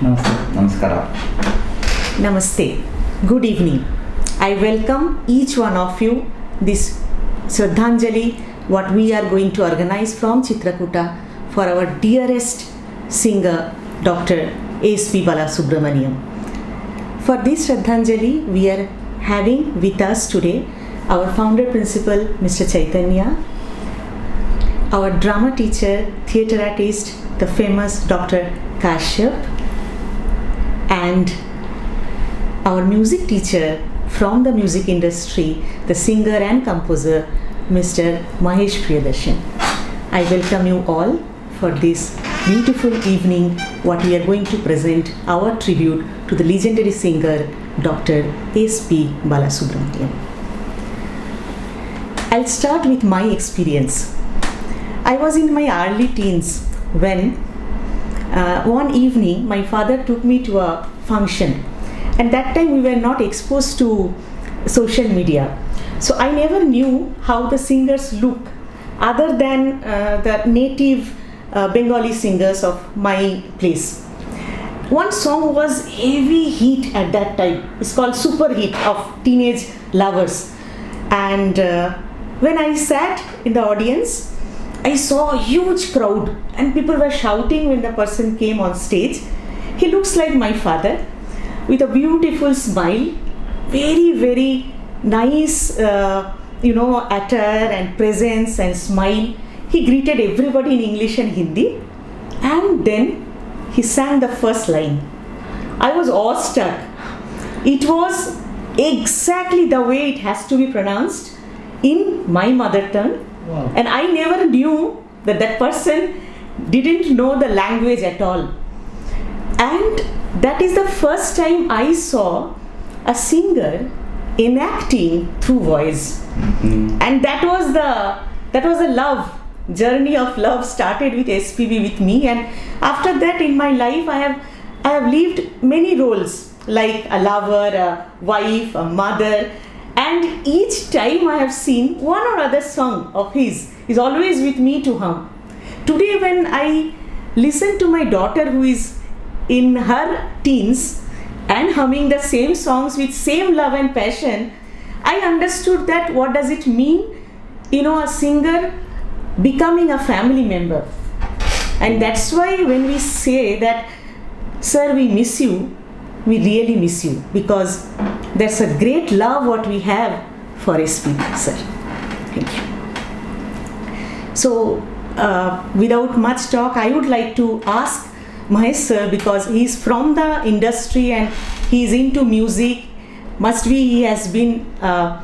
ನಮಸ್ತೆ. ನಮಸ್ಕಾರ. Namaste. Good evening. I welcome each one of you this Shraddhanjali what we are going to organize from Chitrakuta for our dearest singer Dr. S.P. Balasubramaniam. For this Shraddhanjali we are having with us today our founder principal Mr. Chaitanya, our drama teacher, theatre artist, the famous Dr. Kashyap, and our music teacher from the music industry, the singer and composer, Mr. Mahesh Priyadarshan. I welcome you all for this beautiful evening what we are going to present our tribute to the legendary singer Dr. S.P. Balasubramaniam. I'll start with my experience. I was in my early teens when one evening my father took me to a function, and that time we were not exposed to social media, so I never knew how the singers look other than the native Bengali singers of my place. One song was heavy hit at that time. It's called Super Hit of Teenage Lovers, and when I sat in the audience, I saw a huge crowd and people were shouting when the person came on stage. He looks like my father with a beautiful smile, very, very nice, attire and presence and smile. He greeted everybody in English and Hindi, and then he sang the first line. I was awestruck. It was exactly the way it has to be pronounced in my mother tongue. Wow. And I never knew that that person didn't know the language at all. And that is the first time I saw a singer enacting through voice. Mm-hmm. And that was a love journey of love started with SPB with me. And after that in my life I have lived many roles, like a lover, a wife, a mother. And each time I have seen one or other song of his is always with me to hum. Today when I listen to my daughter who is in her teens and humming the same songs with same love and passion, I understood that what does it mean, a singer becoming a family member. And that's why when we say that, sir, we miss you, we really miss you, because there's a great love what we have for SPB, sir. Thank you. So, without much talk, I would like to ask Mahesh sir, because he's from the industry and he's into music. Must be he has been a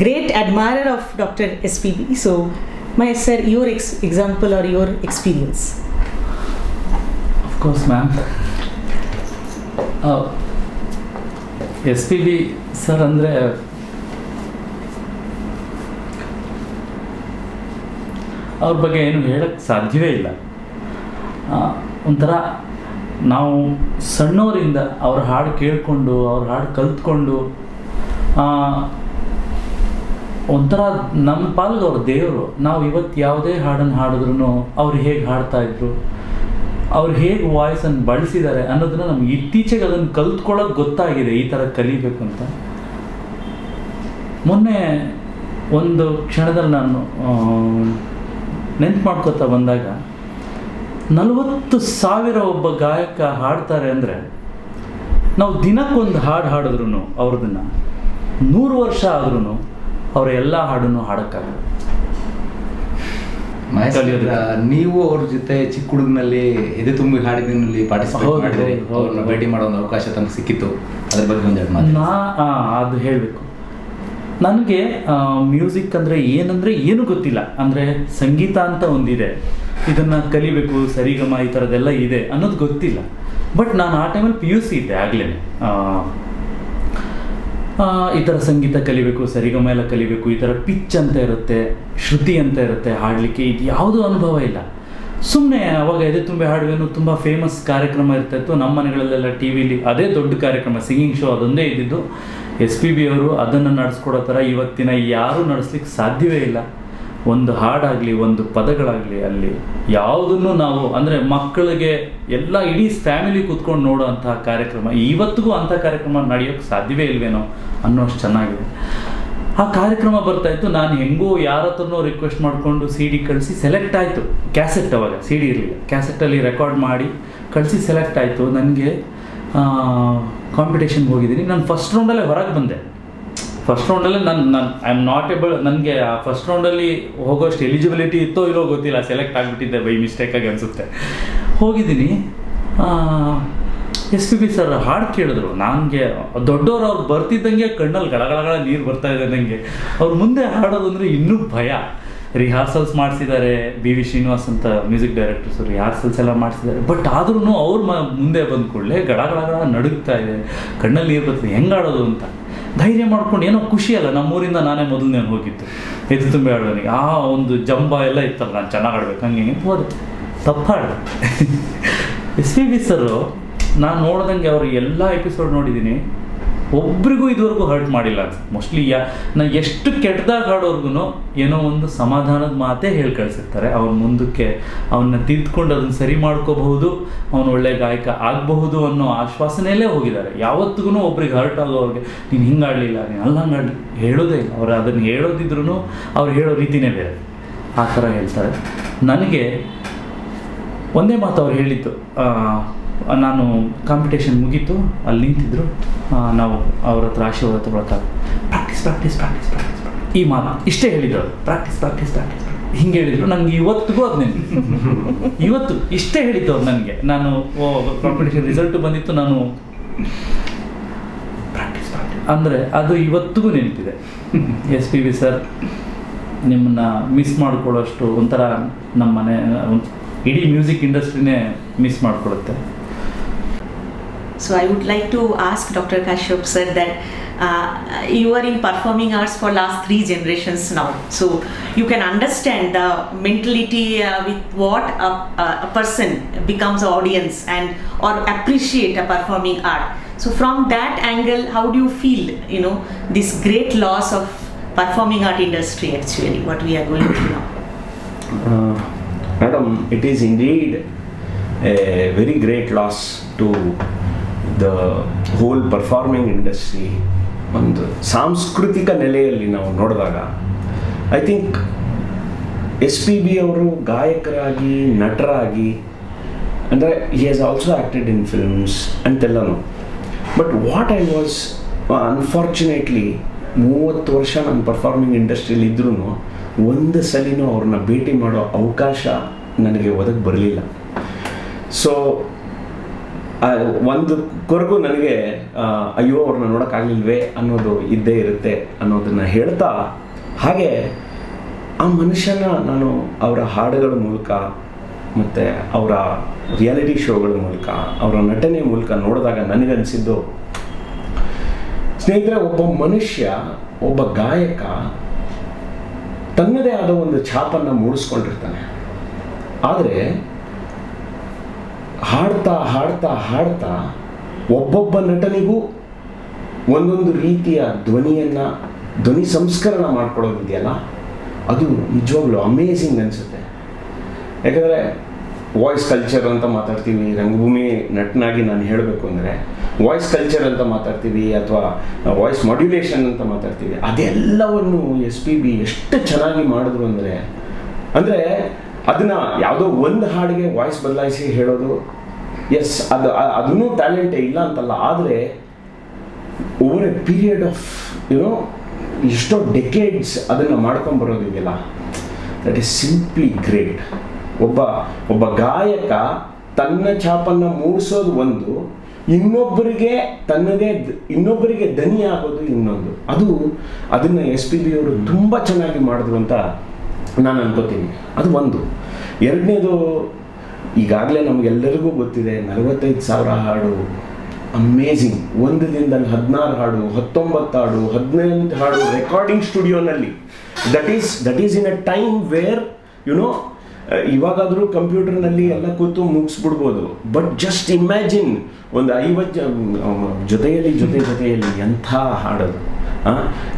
great admirer of Dr. SPB. So, Mahesh sir, your example or your experience. Of course, ma'am. SPB sir ಅಂದರೆ ಅವ್ರ ಬಗ್ಗೆ ಏನು ಹೇಳಕ್ಕೆ ಸಾಧ್ಯವೇ ಇಲ್ಲ. ಒಂಥರ ನಾವು ಸಣ್ಣವರಿಂದ ಅವ್ರ ಹಾಡು ಕೇಳಿಕೊಂಡು ಅವ್ರ ಹಾಡು ಕಲ್ತ್ಕೊಂಡು ಒಂಥರ ನಮ್ಮ ಪಾಲಿಗೆ ಅವ್ರ ದೇವರು. ನಾವು ಇವತ್ತು ಯಾವುದೇ ಹಾಡನ್ನು ಹಾಡಿದ್ರು ಅವ್ರು ಹೇಗೆ ಹಾಡ್ತಾಯಿದ್ರು, ಅವ್ರು ಹೇಗೆ ವಾಯ್ಸನ್ನು ಬಳಸಿದ್ದಾರೆ ಅನ್ನೋದನ್ನ ನಮ್ಗೆ ಇತ್ತೀಚೆಗೆ ಅದನ್ನು ಕಲ್ತ್ಕೊಳ್ಳೋಕೆ ಗೊತ್ತಾಗಿದೆ, ಈ ಥರ ಕಲಿಬೇಕು ಅಂತ. ಮೊನ್ನೆ ಒಂದು ಕ್ಷಣದಲ್ಲಿ ನಾನು ನೆನ್ಪು ಮಾಡ್ಕೊತಾ ಬಂದಾಗ 40,000 ಒಬ್ಬ ಗಾಯಕ ಹಾಡ್ತಾರೆ ಅಂದರೆ ನಾವು ದಿನಕ್ಕೊಂದು ಹಾಡು ಹಾಡಿದ್ರು ಅವ್ರದನ್ನು 100 ವರ್ಷ ಆದ್ರೂ ಅವರ ಎಲ್ಲ ಹಾಡನ್ನು ಹಾಡೋಕ್ಕಾಗಲ್ಲ. ನೀವು ಅವ್ರ ಜೊತೆ ಚಿಕ್ಕ ಹುಡುಗನಲ್ಲಿ ಎದೆ ತುಂಬಿ ಹಾಡಿನಲ್ಲಿ ಪಾರ್ಟಿಸಿಪೇಟ್ ಮಾಡಿದ್ರಿ, ಅವ್ರನ್ನ ಭೇಟಿ ಮಾಡೋ ಒಂದು ಅವಕಾಶ ತಮಗೆ ಸಿಕ್ಕಿತ್ತು, ಅದ್ರ ಬಗ್ಗೆ ಒಂದೆರಡು ಮಾತು. ಅದು ಹೇಳಬೇಕು. ನನಗೆ ಮ್ಯೂಸಿಕ್ ಅಂದರೆ ಏನಂದರೆ ಏನೂ ಗೊತ್ತಿಲ್ಲ. ಅಂದರೆ ಸಂಗೀತ ಅಂತ ಒಂದಿದೆ, ಇದನ್ನು ಕಲಿಬೇಕು, ಸರಿಗಮ ಈ ಥರದ್ದೆಲ್ಲ ಇದೆ ಅನ್ನೋದು ಗೊತ್ತಿಲ್ಲ. ಬಟ್ ನಾನು ಆ ಟೈಮಲ್ಲಿ PUC ಇದ್ದೆ ಆಗಲೇ. ಈ ಥರ ಸಂಗೀತ ಕಲಿಬೇಕು, ಸರಿಗಮ ಎಲ್ಲ ಕಲಿಬೇಕು, ಈ ಥರ ಪಿಚ್ ಅಂತ ಇರುತ್ತೆ, ಶ್ರುತಿ ಅಂತ ಇರುತ್ತೆ ಹಾಡಲಿಕ್ಕೆ, ಇದು ಯಾವುದೂ ಅನುಭವ ಇಲ್ಲ. ಸುಮ್ಮನೆ ಅವಾಗ ಎದೆ ತುಂಬಿ ಹಾಡುವೇನು ತುಂಬ ಫೇಮಸ್ ಕಾರ್ಯಕ್ರಮ ಇರ್ತಾಯಿತ್ತು ನಮ್ಮ ಮನೆಗಳಲ್ಲೆಲ್ಲ, ಟಿ ವಿಲಿ ಅದೇ ದೊಡ್ಡ ಕಾರ್ಯಕ್ರಮ, ಸಿಂಗಿಂಗ್ ಶೋ ಅದೊಂದೇ ಇದ್ದಿದ್ದು. SPB ಅವರು ಅದನ್ನು ನಡೆಸ್ಕೊಡೋ ಥರ ಇವತ್ತಿನ ಯಾರೂ ನಡೆಸ್ಲಿಕ್ಕೆ ಸಾಧ್ಯವೇ ಇಲ್ಲ. ಒಂದು ಹಾಡಾಗಲಿ ಒಂದು ಪದಗಳಾಗಲಿ ಅಲ್ಲಿ ಯಾವುದನ್ನು ನಾವು ಅಂದರೆ ಮಕ್ಕಳಿಗೆ ಎಲ್ಲ ಇಡೀ ಫ್ಯಾಮಿಲಿ ಕೂತ್ಕೊಂಡು ನೋಡೋ ಅಂತಹ ಕಾರ್ಯಕ್ರಮ ಇವತ್ತಿಗೂ ಅಂಥ ಕಾರ್ಯಕ್ರಮ ನಡೆಯೋಕ್ಕೆ ಸಾಧ್ಯವೇ ಇಲ್ವೇನೋ ಅನ್ನೋಷ್ಟು ಚೆನ್ನಾಗಿದೆ. ಆ ಕಾರ್ಯಕ್ರಮ ಬರ್ತಾಯಿತ್ತು, ನಾನು ಹೆಂಗೋ ಯಾರ ಹತ್ರನೋ ರಿಕ್ವೆಸ್ಟ್ ಮಾಡಿಕೊಂಡು CD ಕಳಿಸಿ ಸೆಲೆಕ್ಟ್ ಆಯಿತು. ಕ್ಯಾಸೆಟ್, ಅವಾಗ CD ಇರಲಿಲ್ಲ, ಕ್ಯಾಸೆಟ್ಟಲ್ಲಿ ರೆಕಾರ್ಡ್ ಮಾಡಿ ಕಳಿಸಿ ಸೆಲೆಕ್ಟ್ ಆಯಿತು. ನನಗೆ ಕಾಂಪಿಟೇಷನ್ಗೆ ಹೋಗಿದ್ದೀನಿ. ನಾನು ಫಸ್ಟ್ ರೌಂಡಲ್ಲೇ ಹೊರಗೆ ಬಂದೆ. ಫಸ್ಟ್ ರೌಂಡಲ್ಲೇ ನಾನು ಐ ಆಮ್ ನಾಟ್ ಏಬಲ್, ನನಗೆ ಆ ಫಸ್ಟ್ ರೌಂಡಲ್ಲಿ ಹೋಗೋಷ್ಟು ಎಲಿಜಿಬಿಲಿಟಿ ಇತ್ತೋ ಇರೋ ಗೊತ್ತಿಲ್ಲ, ಸೆಲೆಕ್ಟ್ ಆಗಿಬಿಟ್ಟಿದ್ದೆ ಬೈ ಮಿಸ್ಟೇಕಾಗಿ ಅನಿಸುತ್ತೆ. ಹೋಗಿದ್ದೀನಿ, SPB ಸರ್ ಹಾಡು ಕೇಳಿದ್ರು. ನನಗೆ ದೊಡ್ಡವರು ಅವ್ರು ಬರ್ತಿದ್ದಂಗೆ ಕಣ್ಣಲ್ಲಿ ಗಳಗಳ ನೀರು ಬರ್ತಾ ಇದೆ ನನಗೆ. ಅವ್ರ ಮುಂದೆ ಹಾಡೋದು ಅಂದರೆ ಇನ್ನೂ ಭಯ. ರಿಹಾರ್ಸಲ್ಸ್ ಮಾಡಿಸಿದ್ದಾರೆ, BV ಶ್ರೀನಿವಾಸ್ ಅಂತ ಮ್ಯೂಸಿಕ್ ಡೈರೆಕ್ಟರ್ಸು, ರಿಹಾರ್ಸಲ್ಸ್ ಎಲ್ಲ ಮಾಡಿಸಿದ್ದಾರೆ. ಬಟ್ ಆದ್ರೂ ಅವ್ರ ಮುಂದೆ ಬಂದ ಕೂಡಲೇ ಗಳಗಳ ನಡುಗ್ತಾ ಇದೆ, ಕಣ್ಣಲ್ಲಿ ನೀರು ಬರ್ತಿದೆ, ಹೆಂಗೆ ಆಡೋದು ಅಂತ ಧೈರ್ಯ ಮಾಡ್ಕೊಂಡು, ಏನೋ ಖುಷಿ ಅಲ್ಲ, ನಮ್ಮೂರಿಂದ ನಾನೇ ಮೊದಲನೇ ಹೋಗಿತ್ತು ಎದ್ದು ತುಂಬಿ ಆಡೋನಿಗೆ. ಆ ಒಂದು ಜಂಬ ಎಲ್ಲ ಇತ್ತಲ್ಲ, ನಾನು ಚೆನ್ನಾಗಿ ಆಡ್ಬೇಕು ಹಂಗೆ ಹೋದೆ, ತಪ್ಪು ಹಾಡು. SPB ಸರು ನಾನು ನೋಡ್ದಂಗೆ ಅವ್ರು ಎಲ್ಲ ಎಪಿಸೋಡ್ ನೋಡಿದ್ದೀನಿ, ಒಬ್ರಿಗೂ ಇದುವರೆಗೂ ಹರ್ಟ್ ಮಾಡಿಲ್ಲ ಅನ್ಸುತ್ತೆ. ಮೋಸ್ಟ್ಲಿ ನಾನು ಎಷ್ಟು ಕೆಟ್ಟದಾಗ ಹಾಡೋರ್ಗು ಏನೋ ಒಂದು ಸಮಾಧಾನದ ಮಾತೇ ಹೇಳಿ ಕಳಿಸಿರ್ತಾರೆ. ಅವ್ನ ಮುಂದಕ್ಕೆ ಅವನ್ನ ತಿದ್ದುಕೊಂಡು ಅದನ್ನು ಸರಿ ಮಾಡ್ಕೋಬಹುದು, ಅವನು ಒಳ್ಳೆ ಗಾಯಕ ಆಗಬಹುದು ಅನ್ನೋ ಆಶ್ವಾಸನೆಯಲ್ಲೇ ಹೋಗಿದ್ದಾರೆ. ಯಾವತ್ತಿಗೂ ಒಬ್ರಿಗೆ ಹರ್ಟ್ ಆಗೋವ್ರಿಗೆ ನೀನು ಹಿಂಗೆ ಆಡಲಿಲ್ಲ, ನೀನು ಅಲ್ಲಿ ಹಂಗೆ ಆಡಲಿ ಹೇಳೋದೇ ಇಲ್ಲ. ಅವ್ರು ಅದನ್ನು ಹೇಳೋದಿದ್ರು ಅವ್ರು ಹೇಳೋ ರೀತಿಯೇ ಬೇರೆ, ಆ ಥರ ಹೇಳ್ತಾರೆ. ನನಗೆ ಒಂದೇ ಮಾತು ಅವ್ರು ಹೇಳಿದ್ದು, ನಾನು ಕಾಂಪಿಟೇಷನ್ ಮುಗೀತು, ಅಲ್ಲಿ ನಿಂತಿದ್ರು, ನಾವು ಅವ್ರ ಹತ್ರ ಆಶೀರ್ವಾದ ತಗೊಳಕ್ಕಾಗ ಪ್ರಾಕ್ಟೀಸ್ ಪ್ರಾಕ್ಟೀಸ್ ಪ್ರಾಕ್ಟೀಸ್ ಪ್ರಾಕ್ಟೀಸ್ ಈ ಮಾತು ಇಷ್ಟೇ ಹೇಳಿದ್ರು ಅವರು. ಪ್ರಾಕ್ಟೀಸ್ ಪ್ರಾಕ್ಟೀಸ್ ಪ್ರಾಕ್ಟೀಸ್ ಹಿಂಗೆ ಹೇಳಿದರು. ನನಗೆ ಇವತ್ತಿಗೂ ಅದು ನೆನಪು, ಇವತ್ತು ಇಷ್ಟೇ ಹೇಳಿದ್ದು ಅವ್ರು ನನಗೆ. ನಾನು ಕಾಂಪಿಟೇಷನ್ ರಿಸಲ್ಟು ಬಂದಿತ್ತು, ನಾನು ಪ್ರಾಕ್ಟೀಸ್ ಪ್ರಾಕ್ಟೀಸ್ ಅಂದರೆ ಅದು ಇವತ್ತಿಗೂ ನೆನಪಿದೆ. SPB ಸರ್ ನಿಮ್ಮನ್ನ ಮಿಸ್ ಮಾಡ್ಕೊಳ್ಳೋಷ್ಟು ಒಂಥರ ನಮ್ಮ ಮನೆ ಇಡೀ ಮ್ಯೂಸಿಕ್ ಇಂಡಸ್ಟ್ರಿನೇ ಮಿಸ್ ಮಾಡ್ಕೊಳ್ಳುತ್ತೆ. So I would like to ask Dr. Kashyap sir that you are in performing arts for last 3 generations now. So you can understand the mentality with what a person becomes an audience and or appreciate a performing art. So from that angle, how do you feel, this great loss of performing art industry actually, what we are going through now? Madam, it is indeed a very great loss to the whole performing industry. ಒಂದು ಸಾಂಸ್ಕೃತಿಕ ನೆಲೆಯಲ್ಲಿ ನಾವು ನೋಡಿದಾಗ I think SPB ಅವರು ಗಾಯಕರಾಗಿ, ನಟರಾಗಿ, ಅಂದರೆ he has also acted in films ಅಂತೆಲ್ಲನೂ. But what I was unfortunately 30 ವರ್ಷ ನಾನು ಪರ್ಫಾರ್ಮಿಂಗ್ ಇಂಡಸ್ಟ್ರಿಯಲ್ಲಿ ಇದ್ರೂ ಒಂದು ಸಲಿನೂ ಅವ್ರನ್ನ ಭೇಟಿ ಮಾಡೋ ಅವಕಾಶ ನನಗೆ ಒದಗಿ ಬರಲಿಲ್ಲ. ಸೊ ಒಂದು ಕೊರಗು ನನಗೆ ಅಯ್ಯೋ ಅವ್ರನ್ನ ನೋಡೋಕ್ಕಾಗಲಿಲ್ವೇ ಅನ್ನೋದು ಇದ್ದೇ ಇರುತ್ತೆ ಅನ್ನೋದನ್ನು ಹೇಳ್ತಾ, ಹಾಗೆ ಆ ಮನುಷ್ಯನ ನಾನು ಅವರ ಹಾಡುಗಳ ಮೂಲಕ ಮತ್ತು ಅವರ ರಿಯಾಲಿಟಿ ಶೋಗಳ ಮೂಲಕ, ಅವರ ನಟನೆ ಮೂಲಕ ನೋಡಿದಾಗ ನನಗನ್ಸಿದ್ದು, ಸ್ನೇಹಿತರೆ, ಒಬ್ಬ ಮನುಷ್ಯ, ಒಬ್ಬ ಗಾಯಕ ತನ್ನದೇ ಆದ ಒಂದು ಛಾಪನ್ನು ಮೂಡಿಸ್ಕೊಂಡಿರ್ತಾನೆ. ಆದರೆ ಹಾಡ್ತಾ ಹಾಡ್ತಾ ಹಾಡ್ತಾ ಒಬ್ಬೊಬ್ಬ ನಟನಿಗೂ ಒಂದೊಂದು ರೀತಿಯ ಧ್ವನಿ ಸಂಸ್ಕರಣ ಮಾಡ್ಕೊಳ್ಳೋದಿದೆಯಲ್ಲ, ಅದು ನಿಜವಾಗ್ಲೂ ಅಮೇಝಿಂಗ್ ಅನಿಸುತ್ತೆ. ಯಾಕಂದರೆ ವಾಯ್ಸ್ ಕಲ್ಚರ್ ಅಂತ ಮಾತಾಡ್ತೀವಿ, ರಂಗಭೂಮಿ ನಟನಾಗಿ ನಾನು ಹೇಳಬೇಕು ಅಂದರೆ ವಾಯ್ಸ್ ಕಲ್ಚರ್ ಅಂತ ಮಾತಾಡ್ತೀವಿ, ಅಥವಾ ವಾಯ್ಸ್ ಮಾಡ್ಯುಲೇಷನ್ ಅಂತ ಮಾತಾಡ್ತೀವಿ. ಅದೆಲ್ಲವನ್ನು SPB ಎಷ್ಟು ಚೆನ್ನಾಗಿ ಮಾಡಿದ್ರು ಅಂದರೆ ಅದನ್ನು ಯಾವುದೋ ಒಂದು ಹಾಡಿಗೆ ವಾಯ್ಸ್ ಬದಲಾಯಿಸಿ ಹೇಳೋದು, ಎಸ್, ಅದನ್ನೂ ಟ್ಯಾಲೆಂಟೇ ಇಲ್ಲ ಅಂತಲ್ಲ. ಆದರೆ ಓವರ್ ಎ ಪೀರಿಯಡ್ ಆಫ್ ಎಷ್ಟೋ ಡೆಕೇಡ್ಸ್ ಅದನ್ನು ಮಾಡ್ಕೊಂಬರೋದಿದೆಯಲ್ಲ, ದಟ್ ಈಸ್ ಸಿಂಪ್ಲಿ ಗ್ರೇಟ್. ಒಬ್ಬ ಗಾಯಕ ತನ್ನ ಛಾಪನ್ನು ಮೂಡಿಸೋದು ಒಂದು, ಇನ್ನೊಬ್ಬರಿಗೆ ದನಿ ಆಗೋದು ಇನ್ನೊಂದು. ಅದನ್ನು SPB ಅವರು ತುಂಬ ಚೆನ್ನಾಗಿ ಮಾಡಿದ್ರು ಅಂತ ನಾನು ಅನ್ಕೋತೀನಿ. ಅದು ಒಂದು. ಎರಡನೇದು, ಈಗಾಗಲೇ ನಮಗೆಲ್ಲರಿಗೂ ಗೊತ್ತಿದೆ, 45,000 ಹಾಡು, ಅಮೇಝಿಂಗ್. ಒಂದು ದಿನದಲ್ಲಿ 16 ಹಾಡು, 19 ಹಾಡು, 18 ಹಾಡು ರೆಕಾರ್ಡಿಂಗ್ ಸ್ಟುಡಿಯೋನಲ್ಲಿ. That is in a time where ಇವಾಗಾದರೂ ಕಂಪ್ಯೂಟರ್ನಲ್ಲಿ ಎಲ್ಲ ಕೂತು ಮುಗಿಸ್ಬಿಡ್ಬೋದು. ಬಟ್ ಜಸ್ಟ್ ಇಮ್ಯಾಜಿನ್, ಒಂದು 50 ಜೊತೆಯಲ್ಲಿ ಎಂಥ ಹಾಡೋದು.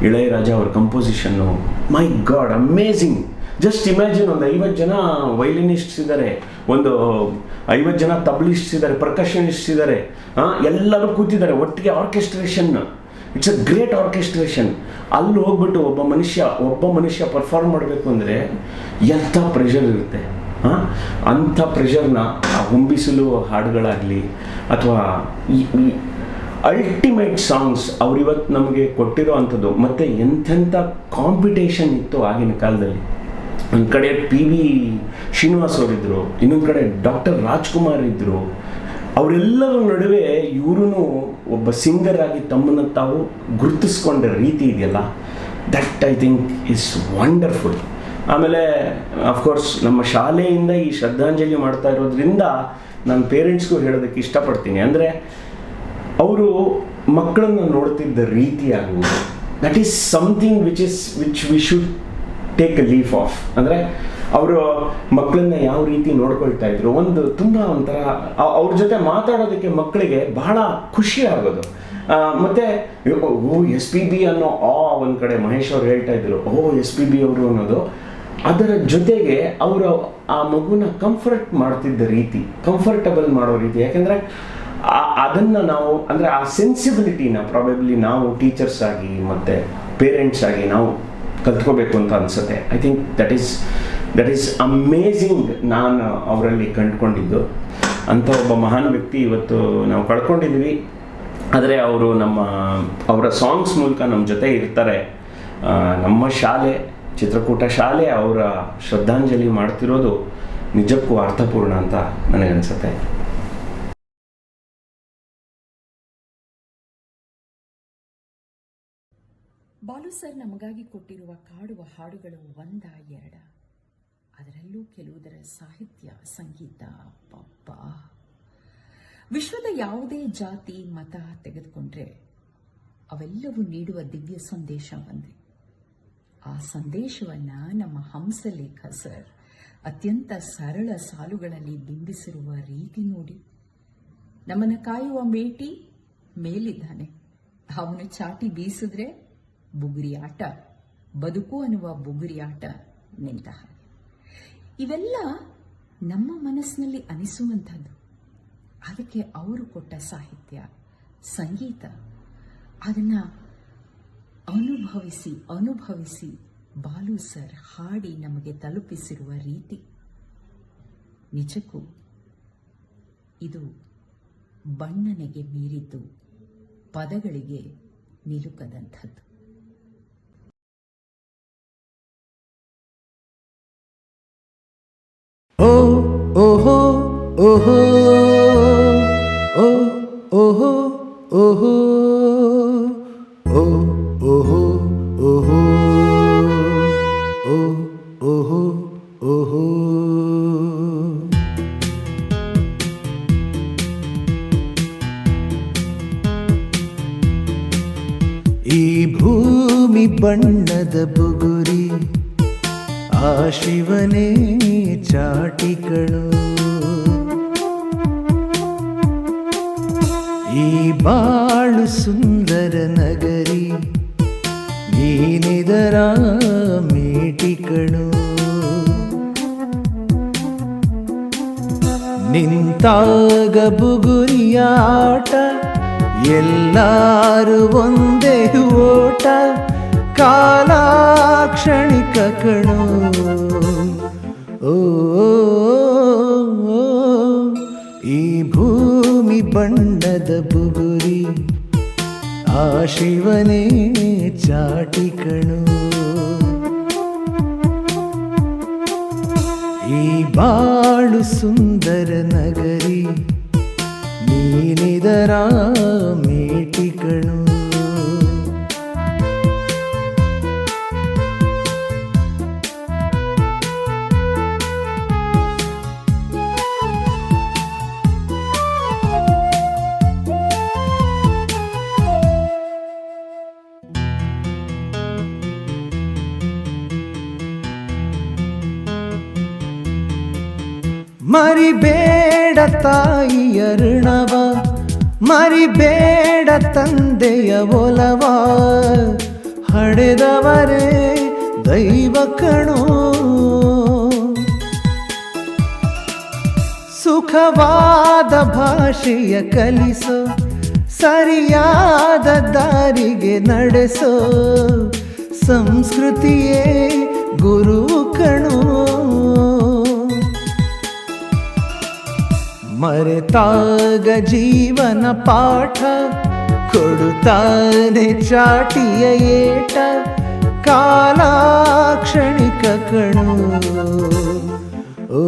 ಇಳಯರಾಜ ಅವ್ರ ಕಂಪೋಸಿಷನ್ನು, ಮೈ ಗಾಡ್, ಅಮೇಝಿಂಗ್. ಜಸ್ಟ್ ಇಮ್ಯಾಜಿನ್, ಒಂದು 50 ಜನ ವೈಲಿನಿಸ್ಟ್ಸ್ ಇದ್ದಾರೆ, ಒಂದು 50 ಜನ ತಬ್ಲಿಸ್ಟ್ಸ್ ಇದ್ದಾರೆ, ಪರ್ಕಷನಿಸ್ಟ್ಸ್ ಇದ್ದಾರೆ, ಎಲ್ಲರೂ ಕೂತಿದ್ದಾರೆ ಒಟ್ಟಿಗೆ. Orchestration, it's a great orchestration. ಅಲ್ಲಿ ಹೋಗ್ಬಿಟ್ಟು ಒಬ್ಬ ಮನುಷ್ಯ ಪರ್ಫಾರ್ಮ್ ಮಾಡಬೇಕು ಅಂದರೆ ಎಂಥ ಪ್ರೆಷರ್ ಇರುತ್ತೆ. ಅಂಥ ಪ್ರೆಷರ್ನ ಹೊಂಬಿಸಲು ಹಾಡುಗಳಾಗಲಿ ಅಥವಾ ಅಲ್ಟಿಮೇಟ್ ಸಾಂಗ್ಸ್ ಅವರಿವತ್ತು ನಮಗೆ ಕೊಟ್ಟಿರೋ ಅಂಥದ್ದು. ಮತ್ತು ಎಂಥೆಂಥ ಕಾಂಪಿಟೇಷನ್ ಇತ್ತು ಆಗಿನ ಕಾಲದಲ್ಲಿ. ಒಂದು ಕಡೆ PV ಶ್ರೀನಿವಾಸ್ ಅವರಿದ್ದರು, ಇನ್ನೊಂದು ಕಡೆ ಡಾಕ್ಟರ್ ರಾಜ್ಕುಮಾರ್ ಇದ್ದರು. ಅವರೆಲ್ಲರ ನಡುವೆ ಇವರು ಒಬ್ಬ ಸಿಂಗರ್ ಆಗಿ ತಮ್ಮನ್ನು ತಾವು ಗುರುತಿಸ್ಕೊಂಡ ರೀತಿ ಇದೆಯಲ್ಲ, that I think is wonderful. ಆಮೇಲೆ ಅಫ್ಕೋರ್ಸ್ ನಮ್ಮ ಶಾಲೆಯಿಂದ ಈ ಶ್ರದ್ಧಾಂಜಲಿ ಮಾಡ್ತಾ ಇರೋದ್ರಿಂದ ನಾನು ಪೇರೆಂಟ್ಸ್ಗೂ ಹೇಳೋದಕ್ಕೆ ಇಷ್ಟಪಡ್ತೀನಿ. ಅಂದರೆ ಅವರು ಮಕ್ಕಳನ್ನು ನೋಡ್ತಿದ್ದ ರೀತಿ ಆಗುವುದು, that is something which we should take a leaf of. ಅಂದರೆ ಅವರು ಮಕ್ಕಳನ್ನ ಯಾವ ರೀತಿ ನೋಡ್ಕೊಳ್ತಾ ಇದ್ರು, ಒಂದು ತುಂಬ ಒಂಥರ ಅವ್ರ ಜೊತೆ ಮಾತಾಡೋದಕ್ಕೆ ಮಕ್ಕಳಿಗೆ ಬಹಳ ಖುಷಿ ಆಗೋದು. ಮತ್ತು SPB ಅನ್ನೋ ಒಂದು ಕಡೆ ಮಹೇಶ್ ಅವ್ರು ಹೇಳ್ತಾ ಇದ್ರು, SPB ಅವರು ಅನ್ನೋದು. ಅದರ ಜೊತೆಗೆ ಅವರು ಆ ಮಗುನ ಮಾಡ್ತಿದ್ದ ರೀತಿ, ಕಂಫರ್ಟಬಲ್ ಮಾಡೋ ರೀತಿ. ಯಾಕೆಂದರೆ ಅದನ್ನು ನಾವು, ಅಂದರೆ ಆ ಸೆನ್ಸಿಬಿಲಿಟಿನ ಪ್ರಾಬಬ್ಲಿ ನಾವು ಟೀಚರ್ಸ್ ಆಗಿ ಮತ್ತು ಪೇರೆಂಟ್ಸ್ ಆಗಿ ನಾವು ಕಲ್ತ್ಕೋಬೇಕು ಅಂತ ಅನಿಸುತ್ತೆ. I think that is amazing. ನಾನು ಅವರಲ್ಲಿ ಕಂಡುಕೊಂಡಿದ್ದು ಅಂಥ ಒಬ್ಬ ಮಹಾನ್ ವ್ಯಕ್ತಿ ಇವತ್ತು ನಾವು ಕಳ್ಕೊಂಡಿದ್ವಿ. ಆದರೆ ಅವರು ಅವರ ಸಾಂಗ್ಸ್ ಮೂಲಕ ನಮ್ಮ ಜೊತೆ ಇರ್ತಾರೆ. ನಮ್ಮ ಶಾಲೆ, ಚಿತ್ರಕೂಟ ಶಾಲೆ ಅವರ ಶ್ರದ್ಧಾಂಜಲಿ ಮಾಡ್ತಿರೋದು ನಿಜಕ್ಕೂ ಅರ್ಥಪೂರ್ಣ ಅಂತ ನನಗನ್ಸುತ್ತೆ. ಬಾಲು ಸರ್ ನಮಗಾಗಿ ಕೊಟ್ಟಿರುವ ಕಾಡುವ ಹಾಡುಗಳು 1-2, ಅದರಲ್ಲೂ ಕೆಲವುದರ ಸಾಹಿತ್ಯ, ಸಂಗೀತ, ಪಪ್ಪ. ವಿಶ್ವದ ಯಾವುದೇ ಜಾತಿ, ಮತ ತೆಗೆದುಕೊಂಡ್ರೆ ಅವೆಲ್ಲವೂ ನೀಡುವ ದಿವ್ಯ ಸಂದೇಶ ಒಂದೇ. ಆ ಸಂದೇಶವನ್ನ ನಮ್ಮ ಹಂಸಲೇಖ ಸರ್ ಅತ್ಯಂತ ಸರಳ ಸಾಲುಗಳಲ್ಲಿ ಬಿಂಬಿಸಿರುವ ರೀತಿ ನೋಡಿ. ನಮ್ಮನ್ನು ಕಾಯುವ ಮೇಟಿ ಮೇಲಿದ್ದಾನೆ, ಅವನು ಚಾಟಿ ಬೀಸಿದ್ರೆ ಬುಗುರಿ ಆಟ, ಬದುಕು ಅನ್ನುವ ಬುಗುರಿ ಆಟ ನಿಂತ ಹಾಗೆ. ಇವೆಲ್ಲ ನಮ್ಮ ಮನಸ್ಸಿನಲ್ಲಿ ಅನಿಸುವಂಥದ್ದು. ಅದಕ್ಕೆ ಅವರು ಕೊಟ್ಟ ಸಾಹಿತ್ಯ, ಸಂಗೀತ, ಅದನ್ನ ಅನುಭವಿಸಿ ಬಾಲು ಸರ್ ಹಾಡಿ ನಮಗೆ ತಲುಪಿಸಿರುವ ರೀತಿ ನಿಜಕ್ಕೂ ಇದು ಬಣ್ಣನೆಗೆ ಮೀರಿದ್ದು, ಪದಗಳಿಗೆ ನಿಲುಕದಂಥದ್ದು. ಓ ಓಹೋ ಓಹೋ ಓ ಓಹೋ ಓಹೋ ಓ ಓಹೋ ಓಹೋ ಓ ಓಹೋ ಓಹೋ. ಈ ಭೂಮಿ ಬಣ್ಣದ ಬುಗುರಿ, ಆ ಶಿವನೇ ಚಾಟಿಕಣು. ಈ ಬಾಳು ಸುಂದರ ನಗರಿ, ನೀನಿದರ ಮೇಟಿಕಣು. ನಿಂತಾಗ ಬುಗುರಿಯ ಆಟ, ಎಲ್ಲಾರು ಒಂದೇ ಓಟ, ಕಾಲಾಕ್ಷಣಿಕ ಕಣೋ. ಓ ಈ ಭೂಮಿ ಬಣ್ಣದ ಬುಗುರಿ, ಆ ಶಿವನೇ ಚಾಟಿಕಣು. ಈ ಬಾಳು ಸುಂದರ ನಗರಿ, ನೀನಿದರ ಮೇಟಿಕಣು. ಮರಿಬೇಡ ತಾಯಿಯ ಋಣವ, ಮರಿಬೇಡ ತಂದೆಯ ಒಲವ, ಹಡೆದವರೇ ದೈವ ಕಣೋ. ಸುಖವಾದ ಭಾಷೆಯ ಕಲಿಸೋ, ಸರಿಯಾದ ದಾರಿಗೆ ನಡೆಸೋ ಸಂಸ್ಕೃತಿಯೇ ಗುರು ಕಣೋ. ಮರೆತಾಗ ಜೀವನ ಪಾಠ ಕೊಡುತ್ತಾನೆ ಚಾಟಿಯ ಏಟ. ಕಾಲಾಕ್ಷಣಿಕ ಕಣೋ. ಓ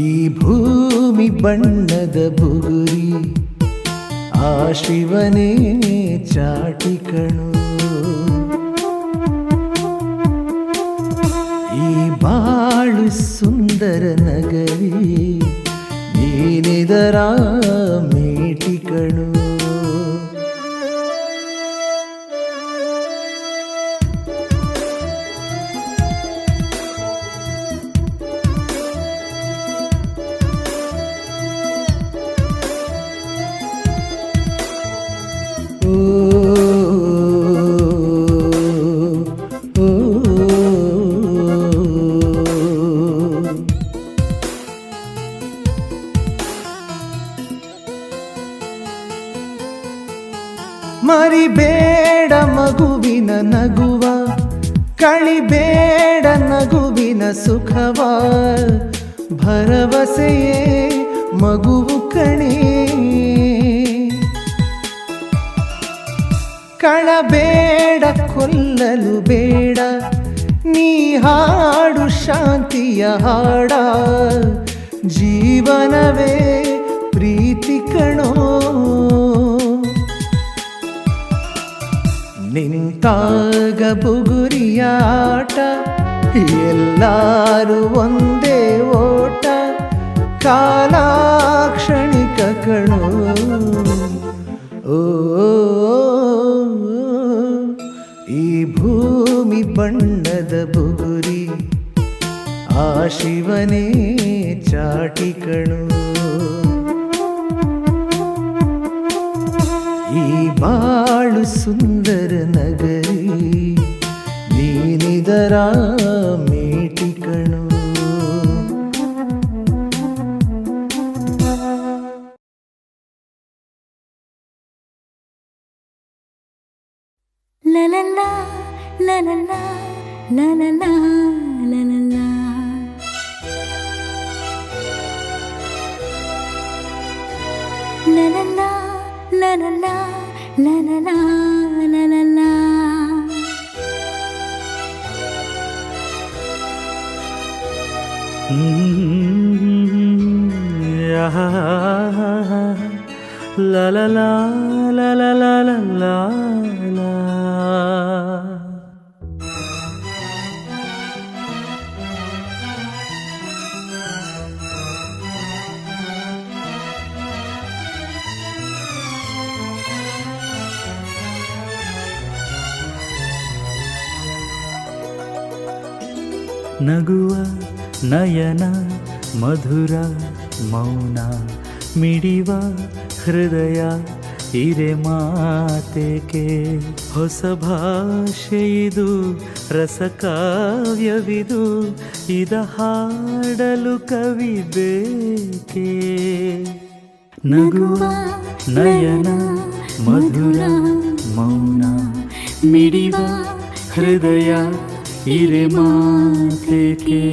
ಈ ಭೂಮಿ ಬಣ್ಣದ ಬುಗುರಿ, ಆ ಶಿವನೇ ಚಾಟಿ ಕಣೋ. ಈ ಬಾಳು ಸುಂದರ ನಗರಿ, ನೀನಿದರ ಮೇಟಿ ಕಣೋ. ಮರಿಬೇಡ ಮಗುವಿನ ನಗುವ, ಕಳಿಬೇಡ ನಗುವಿನ ಸುಖವ. ಭರವಸೆಯೇ ಮಗುವು ಕಣೆ. ಕಳಬೇಡ ಕೊಲ್ಲಲು ಬೇಡ, ನೀ ಹಾಡು ಶಾಂತಿಯ ಹಾಡ. ಜೀವನವೇ ಪ್ರೀತಿ ಕಣೋ. ನಿಂತಾಗ ಬುಗುರಿಯ ಆಟ, ಎಲ್ಲರೂ ಒಂದೇ ಓಟ. ಕಾಲಾಕ್ಷಣಿಕ ಕಣೋ. ಓ ಈ ಭೂಮಿ ಬಣ್ಣದ ಬುಗುರಿ, ಆ ಶಿವನೇ ಚಾಟಿ ಕಣೋ. ಈ ಬಾಳು ಸುಂದರ ನಗರಿ, ನೀನಿದರ ಮೇಟಿ ಕಣೋ. La la la la la la la la la la la la. La la la la la la la la la la la la. La la la la la la la la la. ನಗುವ ನಯನ ಮಧುರ ಮೌನ, ಮಿಡಿವ ಹೃದಯ ಹಿರೆ ಮಾತೆಗೆ. ಹೊಸ ಭಾಷೆಯಿದು ರಸಕಾವ್ಯವಿದು, ಇದ ಹಾಡಲು ಕವಿ ಬೇಕೆ. ನಗುವ ನಯನ ಮಧುರ ಮೌನ, ಮಿಡಿವ ಹೃದಯ ಹಿರೆ ಮಾತೆಗೆ.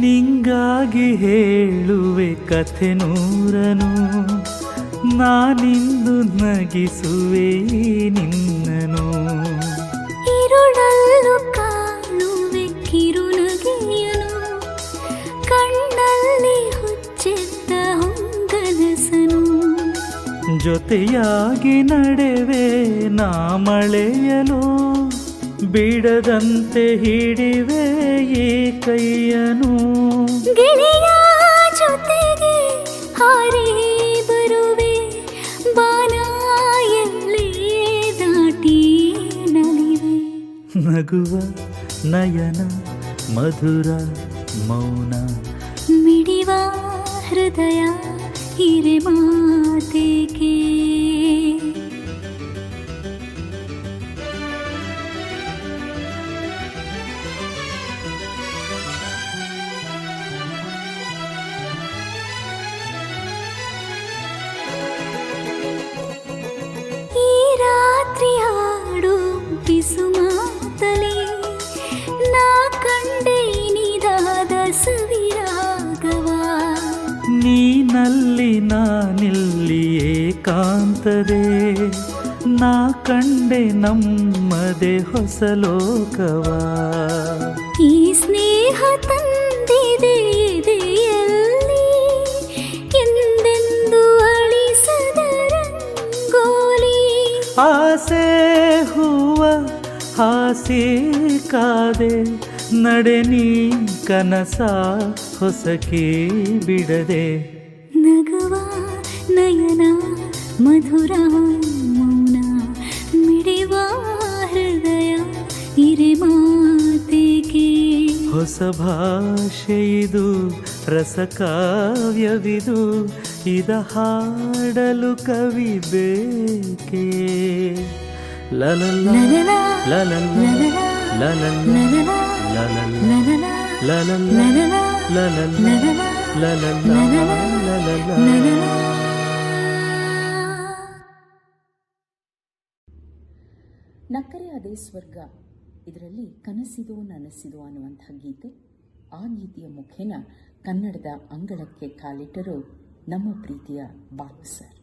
ನಿಂಗಾಗಿ ಹೇಳುವೆ ಕಥೆ ನೂರನು, ನಾನಿಂದು ನಗಿಸುವೆ ನಿನ್ನನು. ഇരുളല്ലു ಕಾಣುವೆ ಕಿರುನಗೆಯನು, ಕಣ್ಣಲ್ಲಿ ಹುಚ್ಚೆತ್ತ ಹೊಂಗನಸನು. ಜೊತೆಯಾಗಿ ನಡೆವೆ ನಾ ಮಳೆಯಲು ಬಿಡದಂತೆ ಹಿಡಿವೆ ಈ ಕೈಯನು ಗೆಳೆಯ ಜೊತೆಗೆ ಹಾರಿ ಬರುವೆ ಬಾನ ಎಲ್ಲೇ ದಾಟಿ ನಲಿವೆ ನಗುವ ನಯನ ಮಧುರ ಮೌನ ಮಿಡಿವ ಹೃದಯ ಹಿರೆ ಮಾತೆಗೆ ಈ ರಾತ್ರಿ ಹಾಡು ಬಿಸು ಮಾತಲಿ ನಾ ಕಂಡೆ ನಿದಾದ ಸವಿರಾಗವ ನೀನಲ್ಲಿ ನಾನಿಲ್ಲಿ ಏಕಾಂತದೆ ನಾ ಕಂಡೆ ನಮ್ಮದೆ ಹೊಸ ಲೋಕವ ಈ ಸ್ನೇಹ ತಂದಿದೆ ಎದೆಯಲ್ಲಿ ಎಂದೆಂದು ಅಳಿಸದ ರಂಗೋಲಿ ಆಸೆ ಹೂವ ಹಾಸಿ ಕಾದೆ ನಡೆ ನೀ ಕನಸ ಹೊಸಕಿ ಬಿಡದೆ ನಗುವ ನಯನ ಮಧುರ ಮೌನ ಮಿಡಿವ ಹೃದಯ ಹಿರೆ ಮಾತೆಗೆ ಹೊಸ ಭಾಷೆ ಇದು ರಸಕಾವ್ಯವಿದು ಇದ ಹಾಡಲು ಕವಿ ಬೇಕೇ ಲಲಲ ಲಲಲ ಲಲಲ ನಕ್ಕರೆ ಅದೇ ಸ್ವರ್ಗ ಇದರಲ್ಲಿ ಕನಸಿದು ನನಸಿದು ಅನ್ನುವಂಥ ಗೀತೆ. ಆ ಗೀತೆಯ ಮುಖೇನ ಕನ್ನಡದ ಅಂಗಳಕ್ಕೆ ಕಾಲಿಟ್ಟರು ನಮ್ಮ ಪ್ರೀತಿಯ ಬಾಲು ಸರ್.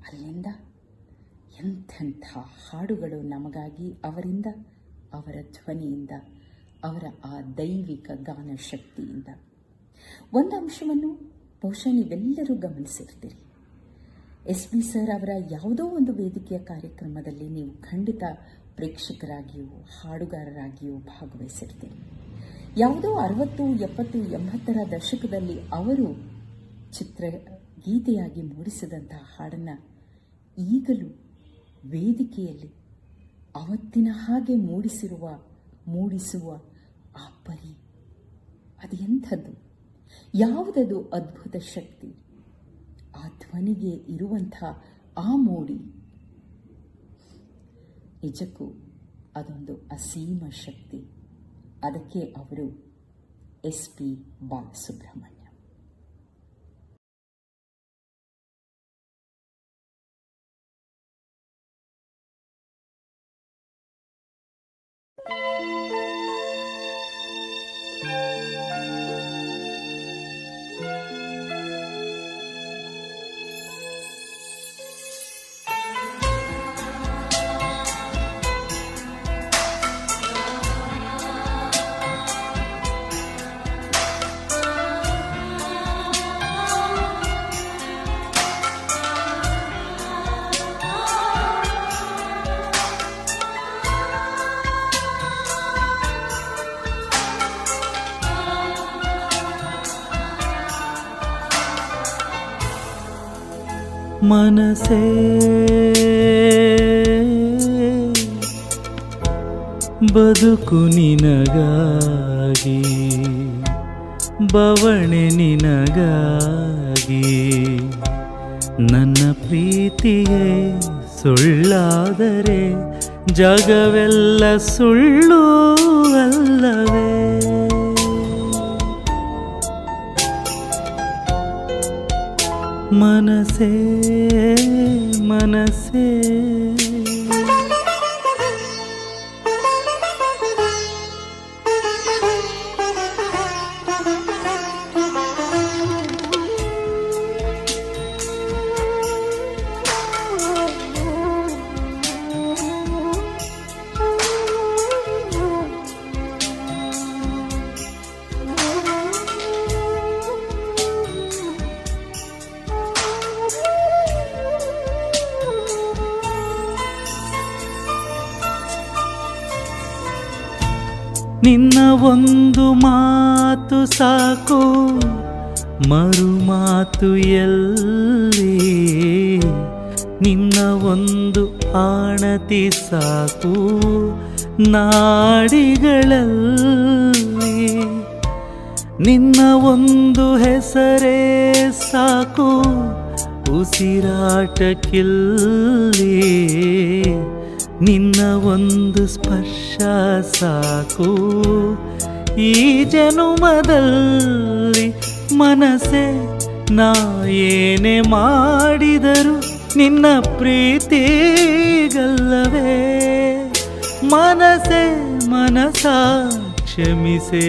ಅಲ್ಲಿಂದ ಎಂಥೆಂಥ ಹಾಡುಗಳು ನಮಗಾಗಿ ಅವರಿಂದ, ಅವರ ಧ್ವನಿಯಿಂದ, ಅವರ ಆ ದೈವಿಕ ಗಾನ ಶಕ್ತಿಯಿಂದ. ಒಂದು ಅಂಶವನ್ನು ಬಹುಶಃ ನೀವೆಲ್ಲರೂ ಗಮನಿಸಿರ್ತೀರಿ. ಎಸ್ ಪಿ ಸರ್ ಅವರ ಯಾವುದೋ ಒಂದು ವೇದಿಕೆಯ ಕಾರ್ಯಕ್ರಮದಲ್ಲಿ ನೀವು ಖಂಡಿತ ಪ್ರೇಕ್ಷಕರಾಗಿಯೂ ಹಾಡುಗಾರರಾಗಿಯೂ ಭಾಗವಹಿಸಿರ್ತೀರಿ. ಯಾವುದೋ 60, 70, 80ರ ದಶಕದಲ್ಲಿ ಅವರು ಚಿತ್ರಗೀತೆಯಾಗಿ ಮೂಡಿಸಿದಂತಹ ಹಾಡನ್ನು ಈಗಲೂ ವೇದಿಕೆಯಲ್ಲಿ ಅವತ್ತಿನ ಹಾಗೆ ಮೂಡಿಸುವ ಆ ಪರಿ ಅದು ಎಂಥದ್ದು, ಯಾವುದದು ಅದ್ಭುತ ಶಕ್ತಿ, ಆ ಧ್ವನಿಗೆ ಇರುವಂಥ ಆ ಮೋಡಿ, ನಿಜಕ್ಕೂ ಅದೊಂದು ಅಸೀಮ ಶಕ್ತಿ. ಅದಕ್ಕೆ ಅವರು ಎಸ್ ಪಿ ಬಾಲಸುಬ್ರಹ್ಮಣ್ಯ. ಮನಸೇ ಬದುಕು ನಿನಗಾಗಿ, ಬವಣೆ ನಿನಗಾಗಿ, ನನ್ನ ಪ್ರೀತಿಯೇ ಸುಳ್ಳಾದರೆ ಜಗವೆಲ್ಲ ಸುಳ್ಳು ಅಲ್ಲವೇ? ಮನಸೇ ಮನಸೇ ನಿನ್ನ ಒಂದು ಮಾತು ಸಾಕು ಮರು ಮಾತು ಎಲ್ಲಿ, ನಿನ್ನ ಒಂದು ಆಣತಿ ಸಾಕು ನಾಡಿಗಳಲ್ಲಿ, ನಿನ್ನ ಒಂದು ಹೆಸರೇ ಸಾಕು ಉಸಿರಾಟಕ್ಕಿಲ್ಲಿ, ನಿನ್ನ ಒಂದು ಸ್ಪರ್ಶ ಸಾಕು ಈ ಜನುಮದಲ್ಲಿ. ಮನಸ್ಸೆ ನಾ ಏನೇ ಮಾಡಿದರು ನಿನ್ನ ಪ್ರೀತಿಗಲ್ಲವೇ, ಮನಸ್ಸೆ ಮನಸ ಕ್ಷಮಿಸೇ.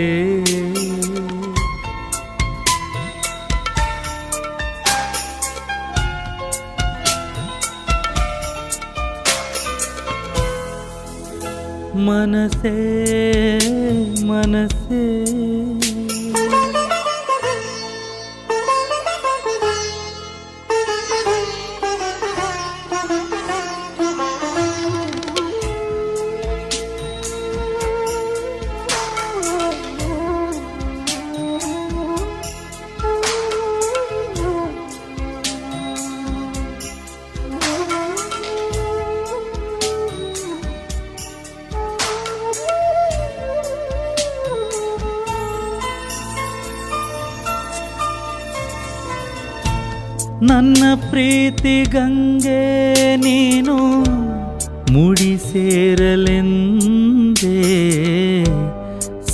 ಮನಸ್ಸೇ ಮನಸ್ಸೇ ನನ್ನ ಪ್ರೀತಿ ಗಂಗೆ ನೀನು ಮುಡಿ ಸೇರಲೆಂದೇ,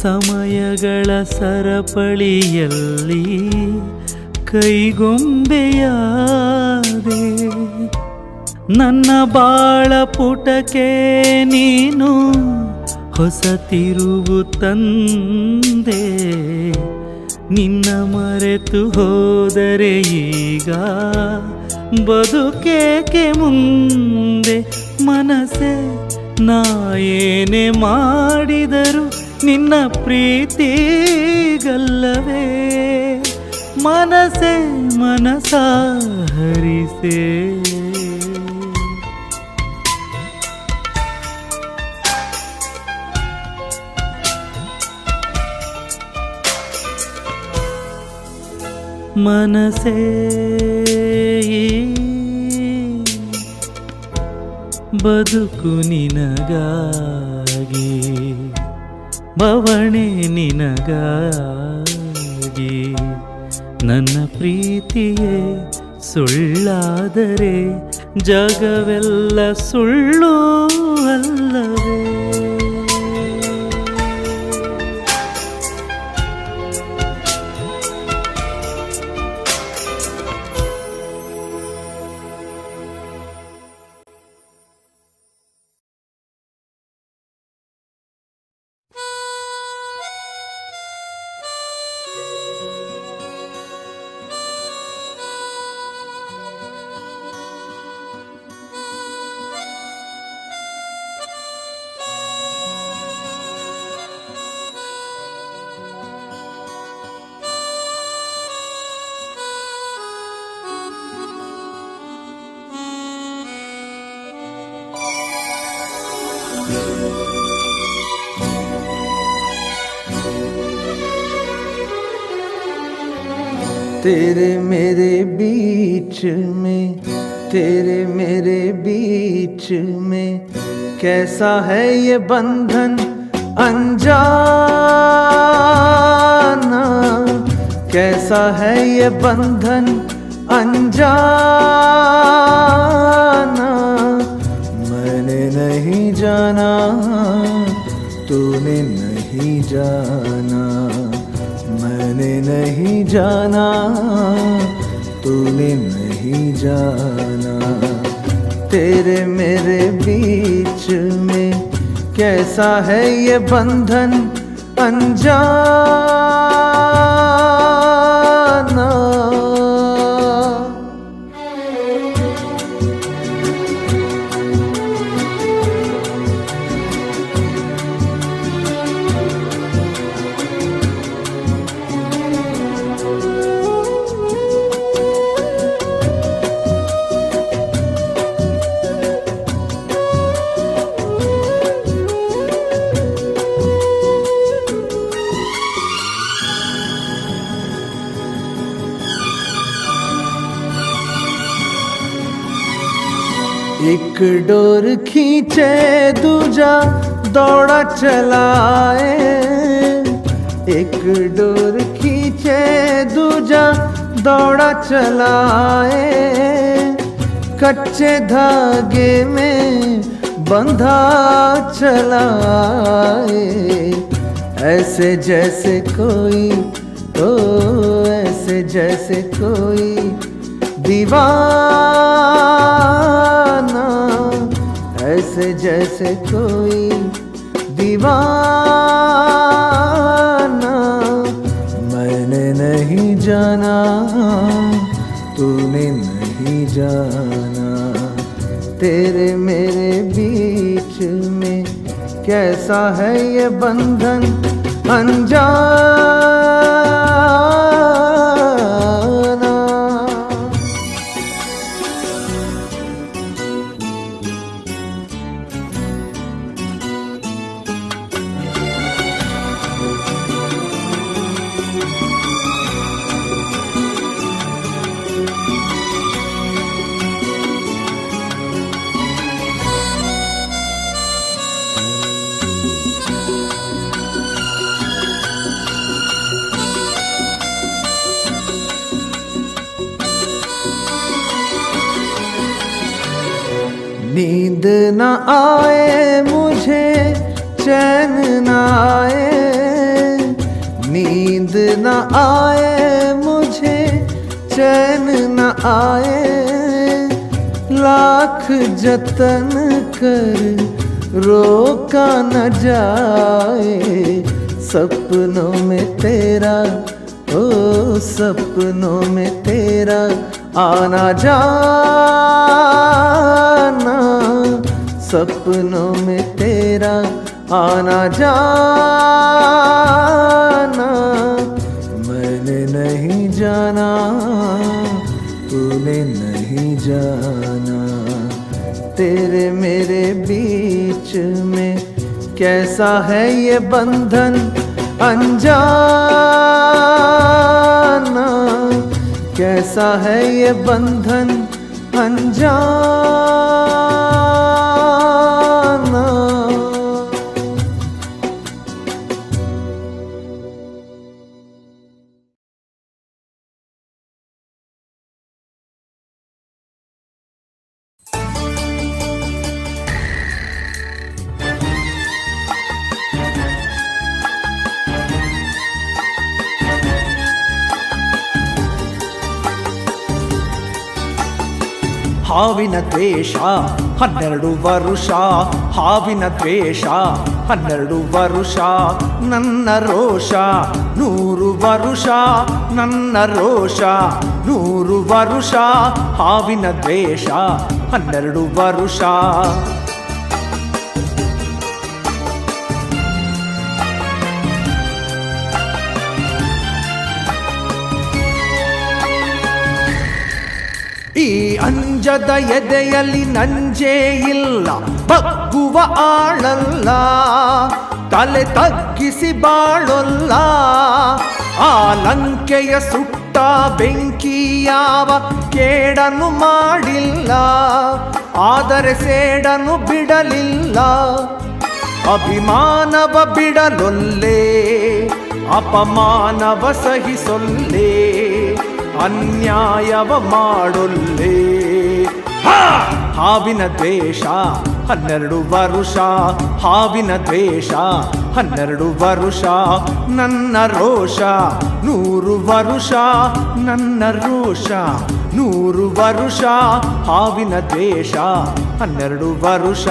ಸಮಯಗಳ ಸರಪಳಿಯಲ್ಲಿ ಕೈಗೊಂಬೆಯಾದೆ. ನನ್ನ ಬಾಳ ಪುಟಕ್ಕೆ ನೀನು ಹೊಸ ತಿರುವು ತಂದೆ, ನಿನ್ನ ಮರೆತು ಹೋದರೆ ಈಗ ಬದುಕೇಕೆ ಮುಂದೆ. ಮನಸ್ಸೆ ನಾ ಏನೇ ಮಾಡಿದರು ನಿನ್ನ ಪ್ರೀತಿಗಲ್ಲವೇ, ಮನಸ್ಸೆ ಮನಸ ಹರಿಸೇ. ಮನಸ್ಸೇ ಬದುಕು ನಿನಗಾಗಿ, ಬವಣೆ ನಿನಗಾಗಿ. ನನ್ನ ಪ್ರೀತಿಯೇ ಸುಳ್ಳಾದರೆ ಜಗವೆಲ್ಲ ಸುಳ್ಳು ಅಲ್ಲವೇ. तेरे मेरे बीच में, तेरे मेरे बीच में कैसा है ये बंधन अनजाना, कैसा है ये बंधन अनजाना. मैंने नहीं जाना, तूने नहीं जाना, मैंने नहीं जाना, तूने नहीं जाना. तेरे मेरे बीच में कैसा है ये बंधन अनजाना. एक डोर खींचे दूजा दौड़ा चलाए, एक डोर खींचे दूजा दौड़ा चलाए, कच्चे धागे में बंधा चलाए, ऐसे जैसे कोई, ओ ऐसे जैसे कोई दीवाना, ऐसे जैसे कोई दीवाना। मैंने नहीं जाना, तूने नहीं जाना, तेरे मेरे बीच में कैसा है ये बंधन अनजाना। नींद न आए मुझे, चैन न आए, नींद न आए मुझे, चैन न आए, लाख जतन कर रोका न जाए, सपनों में तेरा, ओ सपनों में तेरा आना जाना, सपनों में तेरा आना जाना। मैंने नहीं जाना, तूने नहीं जाना, तेरे मेरे बीच में कैसा है ये बंधन अनजाना, कैसा है ये बंधन अनजाना। ಹಾವಿನ ದ್ವೇಷ 12 ವರುಷ, ಹಾವಿನ ದ್ವೇಷ 12 ವರುಷ, ನನ್ನ ರೋಷ 100 ವರುಷ, ನನ್ನ ರೋಷ 100 ವರುಷ, ಹಾವಿನ ದ್ವೇಷ 12 ವರುಷ. ಈ ಅಂಜದ ಎದೆಯಲ್ಲಿ ನಂಜೇ ಇಲ್ಲ, ಬಗ್ಗುವ ಆಳಲ್ಲ, ತಲೆ ತಗ್ಗಿಸಿ ಬಾಳೊಲ್ಲ, ಆ ಲಂಕೆಯ ಸುಟ್ಟ ಬೆಂಕಿ ಯಾವ ಕೇಡನ್ನು ಮಾಡಿಲ್ಲ, ಆದರೆ ಸೇಡನ್ನು ಬಿಡಲಿಲ್ಲ, ಅಭಿಮಾನವ ಬಿಡಲೊಲ್ಲೆ, ಅಪಮಾನವ ಸಹಿಸೊಲ್ಲೆ, ಅನ್ಯಾಯವ ಮಾಡೊಲ್ಲೆ. ಹಾವಿನ ದ್ವೇಷ 12 ವರುಷ, ಹಾವಿನ ದ್ವೇಷ 12 ವರುಷ, ನನ್ನ ರೋಷ 100 ವರುಷ, ನನ್ನ ರೋಷ 100 ವರುಷ, ಹಾವಿನ ದ್ವೇಷ 12 ವರುಷ.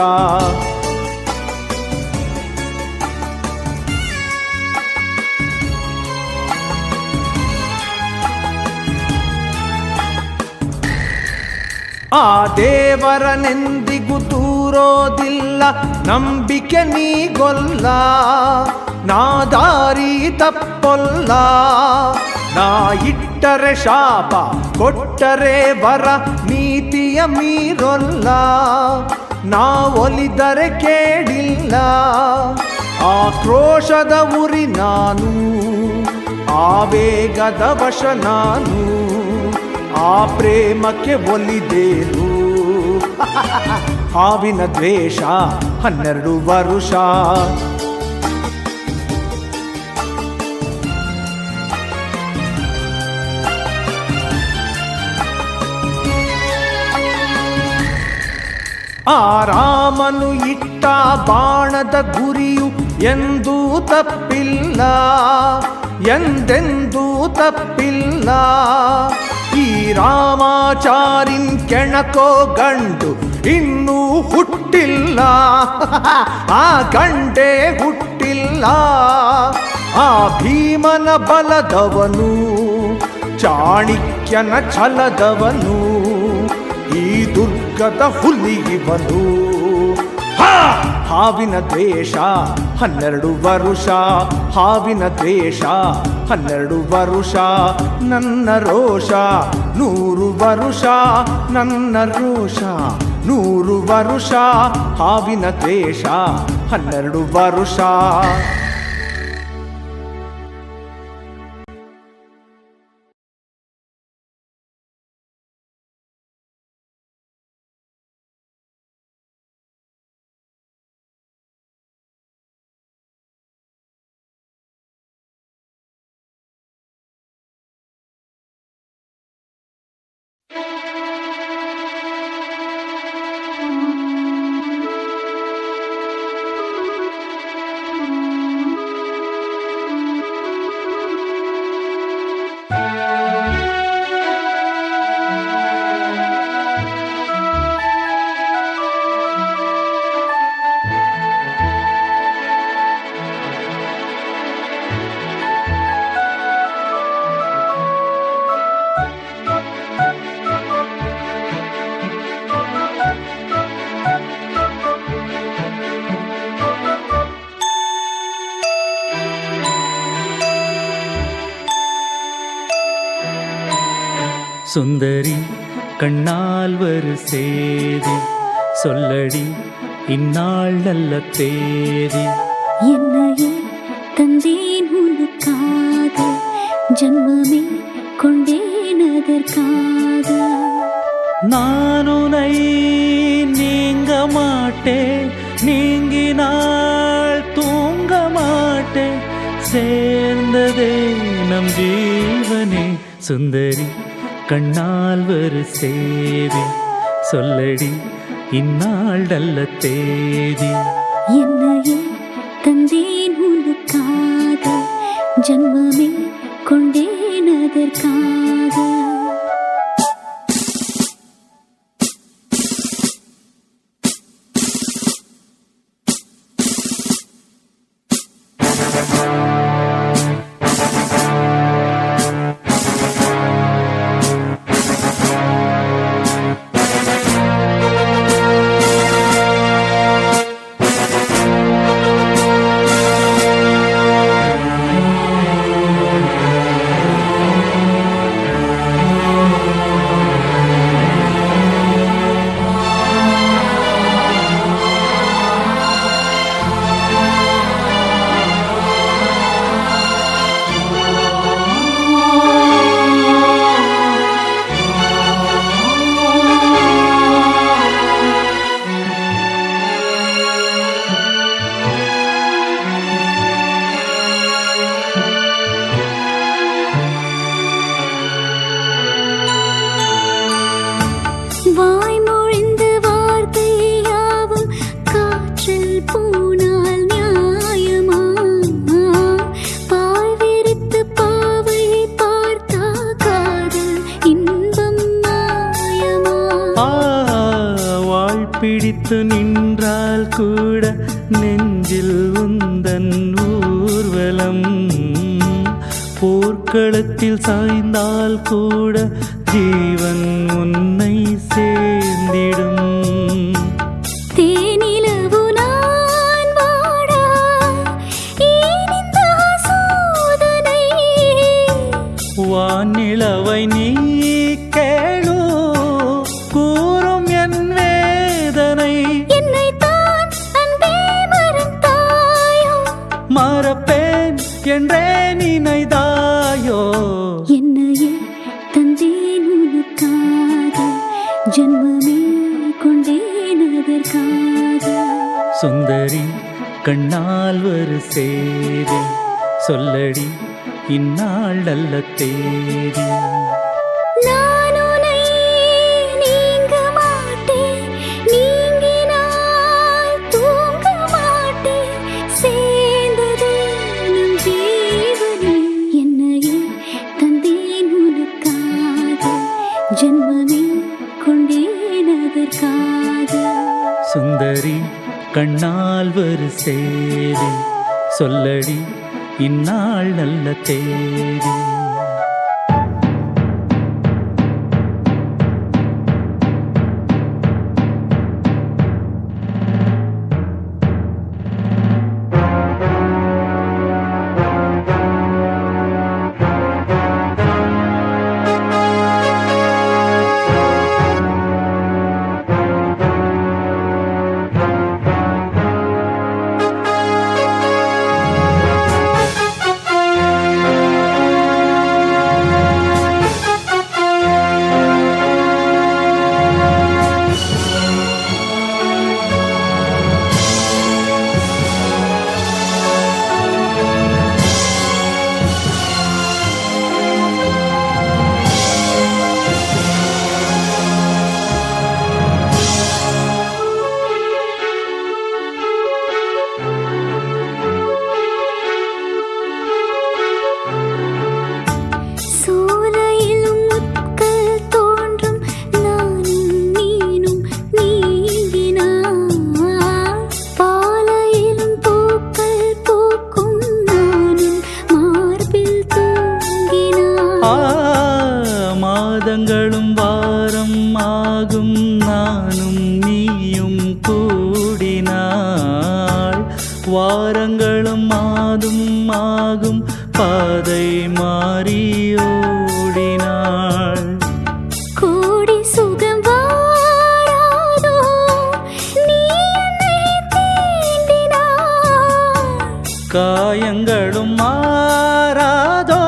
ಆ ದೇವರನೆಂದಿಗೂ ದೂರೋದಿಲ್ಲ, ನಂಬಿಕೆ ನೀಗೊಲ್ಲ, ನಾ ದಾರಿ ತಪ್ಪೊಲ್ಲ, ನಾ ಇಟ್ಟರೆ ಶಾಪ ಕೊಟ್ಟರೆ ವರ ನೀತಿಯ ಮೀರೊಲ್ಲ, ನಾ ಒಲಿದರೆ ಕೇಳಿಲ್ಲ, ಆಕ್ರೋಶದ ಉರಿ ನಾನು, ಆವೇಗದ ವಶ ನಾನು, ಆ ಪ್ರೇಮಕ್ಕೆ ಒಲಿದೇನು. ಹಾವಿನ ದ್ವೇಷ 12 ವರುಷ. ಆ ರಾಮನು ಇಟ್ಟ ಬಾಣದ ಗುರಿಯು ಎಂದೂ ತಪ್ಪಿಲ್ಲ, ಎಂದೆಂದೂ ತಪ್ಪಿಲ್ಲ. ಈ ರಾಮಾಚಾರಿನ್ ಕೆಣಕೋ ಗಂಡು ಇನ್ನೂ ಹುಟ್ಟಿಲ್ಲ, ಆ ಗಂಡೇ ಹುಟ್ಟಿಲ್ಲ. ಆ ಭೀಮನ ಬಲದವನು, ಚಾಣಕ್ಯನ ಛಲದವನು, ಈ ದುರ್ಗದ ಹುಲಿಗಿವನು. ಹಾವಿನ ದ್ವೇಷ 12 ವರುಷ, ಹಾವಿನ ದ್ವೇಷ 12 ವರುಷ. ನನ್ನ ರೋಷ 100 ವರುಷ, ನನ್ನ ರೋಷ 100 ವರುಷ. ಹಾವಿನ ದ್ವೇಷ 12 ವರುಷ. சுந்தரி கண்ணால் ஒரு சேதி சொல்லடி இந்நாள் நல்ல தேதி. என்னையே தந்தேன் உனக்காக, ஜன்மமே கொண்டேன் அதற்காக. நான் உன்னை நீங்க மாட்டேன், நீங்கினாள் தூங்க மாட்டேன், சேர்ந்ததே நம் ஜீவனே. சுந்தரி கண்ணால் ஒரு சேதி சொல்லடி இந்நாள் நல்ல தேதி. என்னையே தந்தேன் உனக்காக, ஜன்மமே கொண்டேன் அதற்காக. வாய்மொழிந்த வார்த்தையாவும் காற்றில் போனால் நியாயமா? பாய் விரித்து பாவை பார்த்தா காதல் இன்பம் மாயமா? வாழ் பிடித்து நின்றால் கூட நெஞ்சில் உந்தன் ஊர்வலம், போர்க்களத்தில் சாய்ந்தால் கூட ஜீவன் உன்னை சேர்ந்திடும். தேனிலவு நான் வாடா, ஏன் இந்த சோதனை? வானிலவை நீ கேளு, கூறும் என் வேதனை. என்னை தான் அன்பே மறந்தாயோ, மறப்பேன் என்றே நினைதாயோ. என்னையே தந்தேன் உனக்காக, ஜன்மமே கொண்டே சுந்தரி கண்ணால் ஒரு சேதி சொல்லடி இந்நாள் நல்ல தேதி. நான் உன்னை நீங்க மாட்டேன், நீங்கினால் தூங்க மாட்டேன், சேர்ந்ததே நம் ஜீவனே, என்னையே தந்தேன் உனக்காக, ஜென்மமே கொண்டேன் அதற்காக. சுந்தரி கண்ணால் ஒரு சேதி சொல்லடி இந்நாள் நல்ல தேதி. மாதங்களும் வாரம் ஆகும் நானும் நீயும் கூடினாள், வாரங்களும் மாதும் ஆகும் பாதை மாறி ஓடினாள். கோடி சுகம் வாராதோ நீ என்னை தீண்டினாய், காயங்களும் மாறாதோ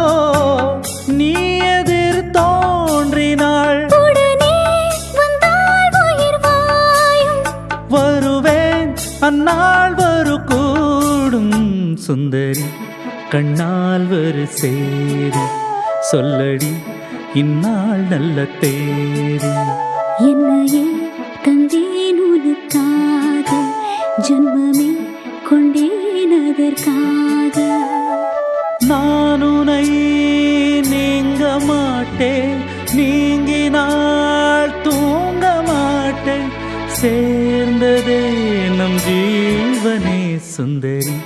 நீ எதிர் தோன்றினாள். உடனே வந்தால் உயிர் வாயும், வருவேன் அந்நாள் வரு கூடும். சுந்தரி கண்ணால் ஒரு சேதி சொல்லடி இந்நாள் நல்ல தேதி. என்னையே தந்தேன் உனக்காக, ஜென்மமே கொண்டேன் அதற்காக. நான் உன்னை நீங்க மாட்டேன், நீங்கினால் தூங்க மாட்டேன், சேர்ந்ததே நம் ஜீவனே. சுந்தரி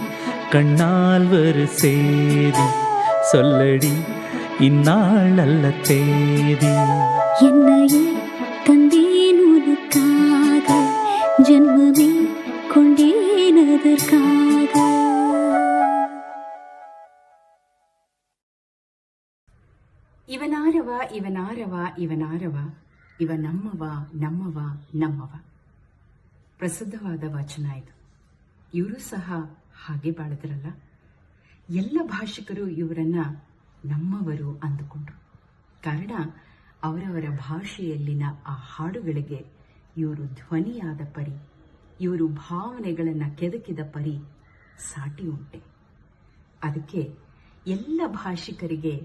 கண்ணால் ஒரு சேதி சொல்லடி இந்நாள் நல்ல தேதி. என்னையே தந்தேன் உனக்காக, ஜென்மமே கொண்டேன் அதற்காக. ಇವನಾರವ ಇವನಾರವ ಇವನಾರವ ಇವ ನಮ್ಮವ ನಮ್ಮವ ನಮ್ಮವ. ಪ್ರಸಿದ್ಧವಾದ ವಚನ ಇದು. ಇವರು ಸಹ ಹಾಗೆ ಬಾಳಿದ್ರಲ್ಲ. ಎಲ್ಲ ಭಾಷಿಕರು ಇವರನ್ನ ನಮ್ಮವರು ಅಂದುಕೊಂಡ್ರು. ಕಾರಣ ಅವರವರ ಭಾಷೆಯಲ್ಲಿನ ಆ ಹಾಡುಗಳಿಗೆ ಇವರು ಧ್ವನಿಯಾದ ಪರಿ, ಇವರು ಭಾವನೆಗಳನ್ನು ಕೆದಕಿದ ಪರಿ ಸಾಟಿ ಉಂಟೆ. ಅದಕ್ಕೆ ಎಲ್ಲ ಭಾಷಿಕರಿಗೆ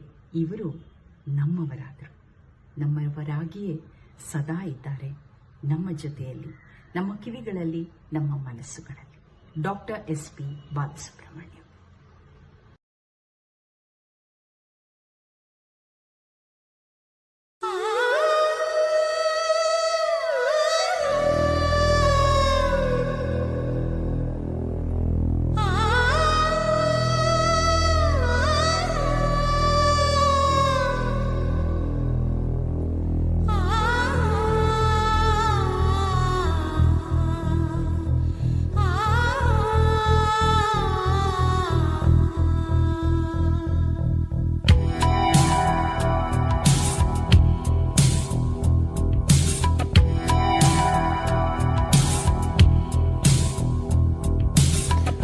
ಇವರು ನಮ್ಮವರಾದರು. ನಮ್ಮವರಾಗಿಯೇ ಸದಾ ಇದ್ದಾರೆ, ನಮ್ಮ ಜೊತೆಯಲ್ಲಿ, ನಮ್ಮ ಕಿವಿಗಳಲ್ಲಿ, ನಮ್ಮ ಮನಸ್ಸುಗಳಲ್ಲಿ. Doctor SP Balasubramanya.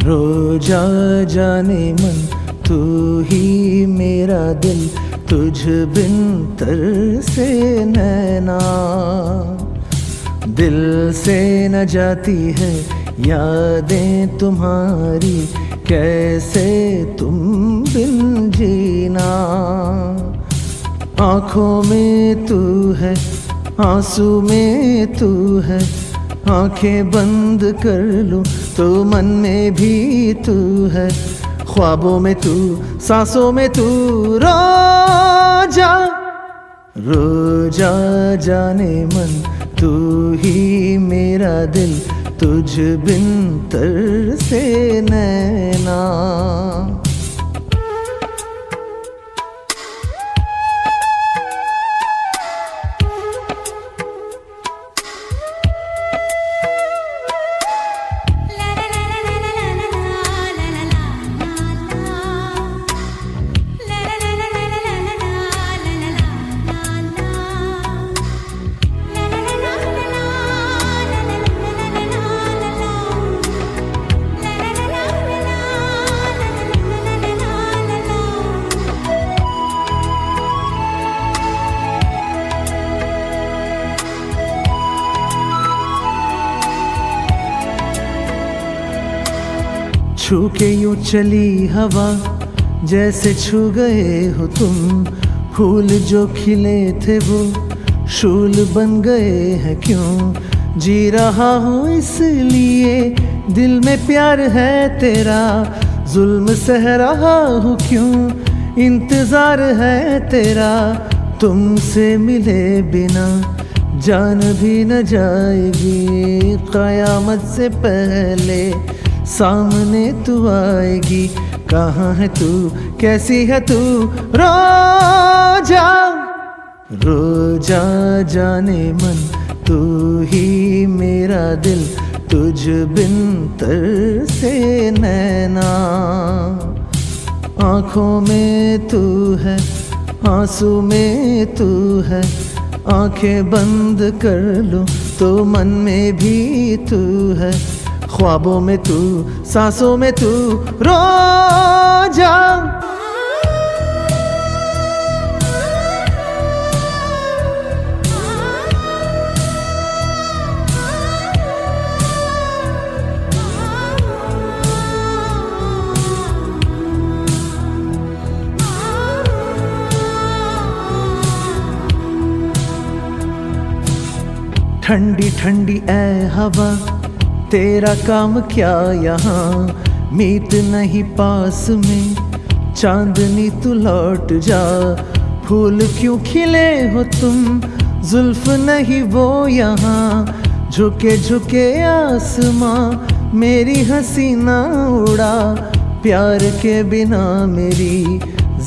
रोजा जाने मन तू ही मेरा दिल, तुझ बिन तरसे नैना, दिल से न जाती है यादें तुम्हारी कैसे तुम बिन जीना। आँखों में तू है, आंसू में तू है, आंखें बंद कर लूं तो मन में भी तू है। ख्वाबों में तू, सांसों में तू, रो जा, रो जा जाने मन, तू ही मेरा दिल, तुझ बिन तरसे नैना। छू के यूं चली हवा, जैसे छू गए हो तुम। फूल जो खिले थे वो शूल बन गए हैं क्यों। जी रहा हूँ इसलिए दिल में प्यार है तेरा, जुल्म सह रहा हूँ क्यों, इंतजार है तेरा। तुमसे मिले बिना जान भी न जाएगी, क़यामत से पहले सामने तू आएगी। कहाँ है तू, कैसी है तू, रो जा, रो जा जाने मन, तू ही मेरा दिल, तुझ बिन तरसे नैना। आँखों में तू है, आंसू में तू है, आंखें बंद कर लूं तो मन में भी तू है। ख्वाबों में तू, सांसों में तू, रो जा। ठंडी ठंडी ऐ हवा, तेरा काम क्या यहाँ, मीत नहीं पास में, चांदनी तू लौट जा। फूल क्यों खिले हो तुम, जुल्फ नहीं वो यहाँ, झुके झुके आसमां मेरी हसीना उड़ा। प्यार के बिना मेरी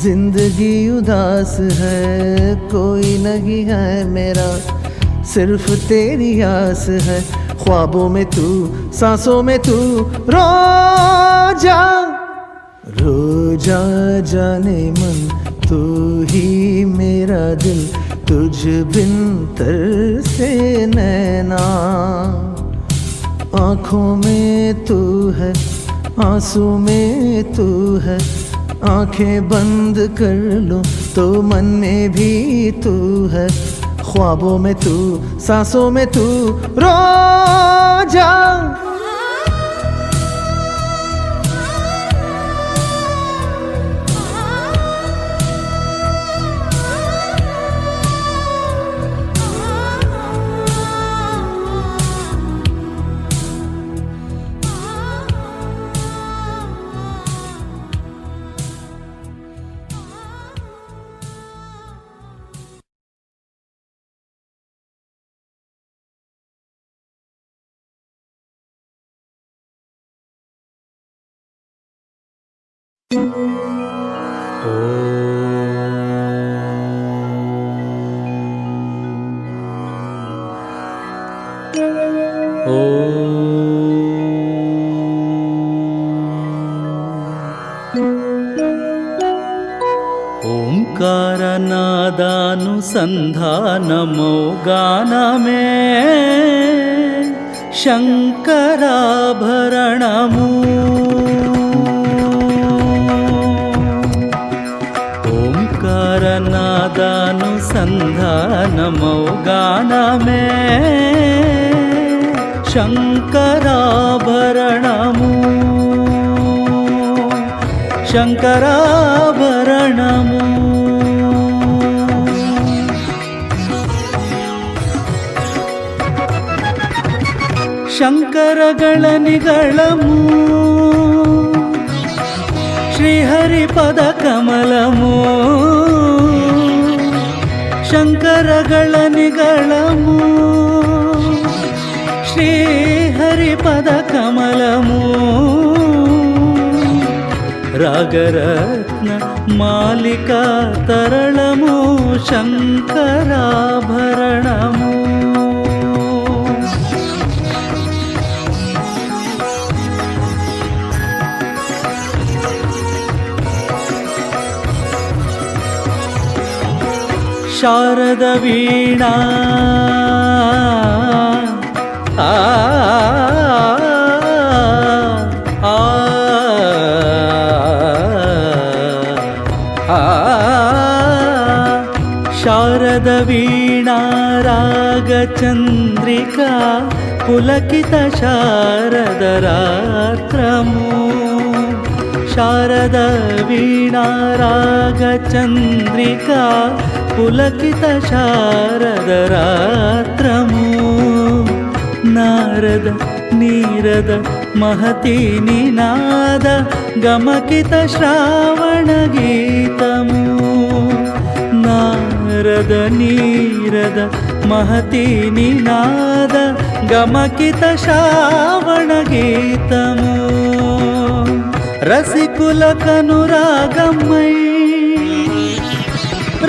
जिंदगी उदास है, कोई नहीं है मेरा, सिर्फ तेरी आस है। ख्वाबों में तू, सांसों में तू, रो जा, रो जा जाने मन, तू ही मेरा दिल, तुझ बिन तरसे नैना। आँखों में तू है, आंसू में तू है, आंखें बंद कर लूं तो मन में भी तू है। ख्वाबों में तू, सांसों में तू, रो जा। ओंकारनादानुसंधानमो गान में शंकराभरणमु। ओंकारनादानुसंधानमो गान में శంకరాభరణము శంకరాభరణము శంకరಗಳ నిగళము శ్రీహరిపద కమలము శంకరಗಳ నిగళము శ్రీహరిపద కమలము రాగరత్న మాలికా తరళము శంకరాభరణము శారద వీణా ఆ ఆ ఆ శారద వీణా రాగచంద్రికా పులకిత శారద రాత్రము శారద వీణా రాగచంద్రికా పులకిత శారద రాత్రము నారద నీరద మహతి నినాద గమకిత శ్రావణ గీతము నారద నీరద మహతి నినాద గమకిత శ్రావణ గీతము రసికుల కనురాగమై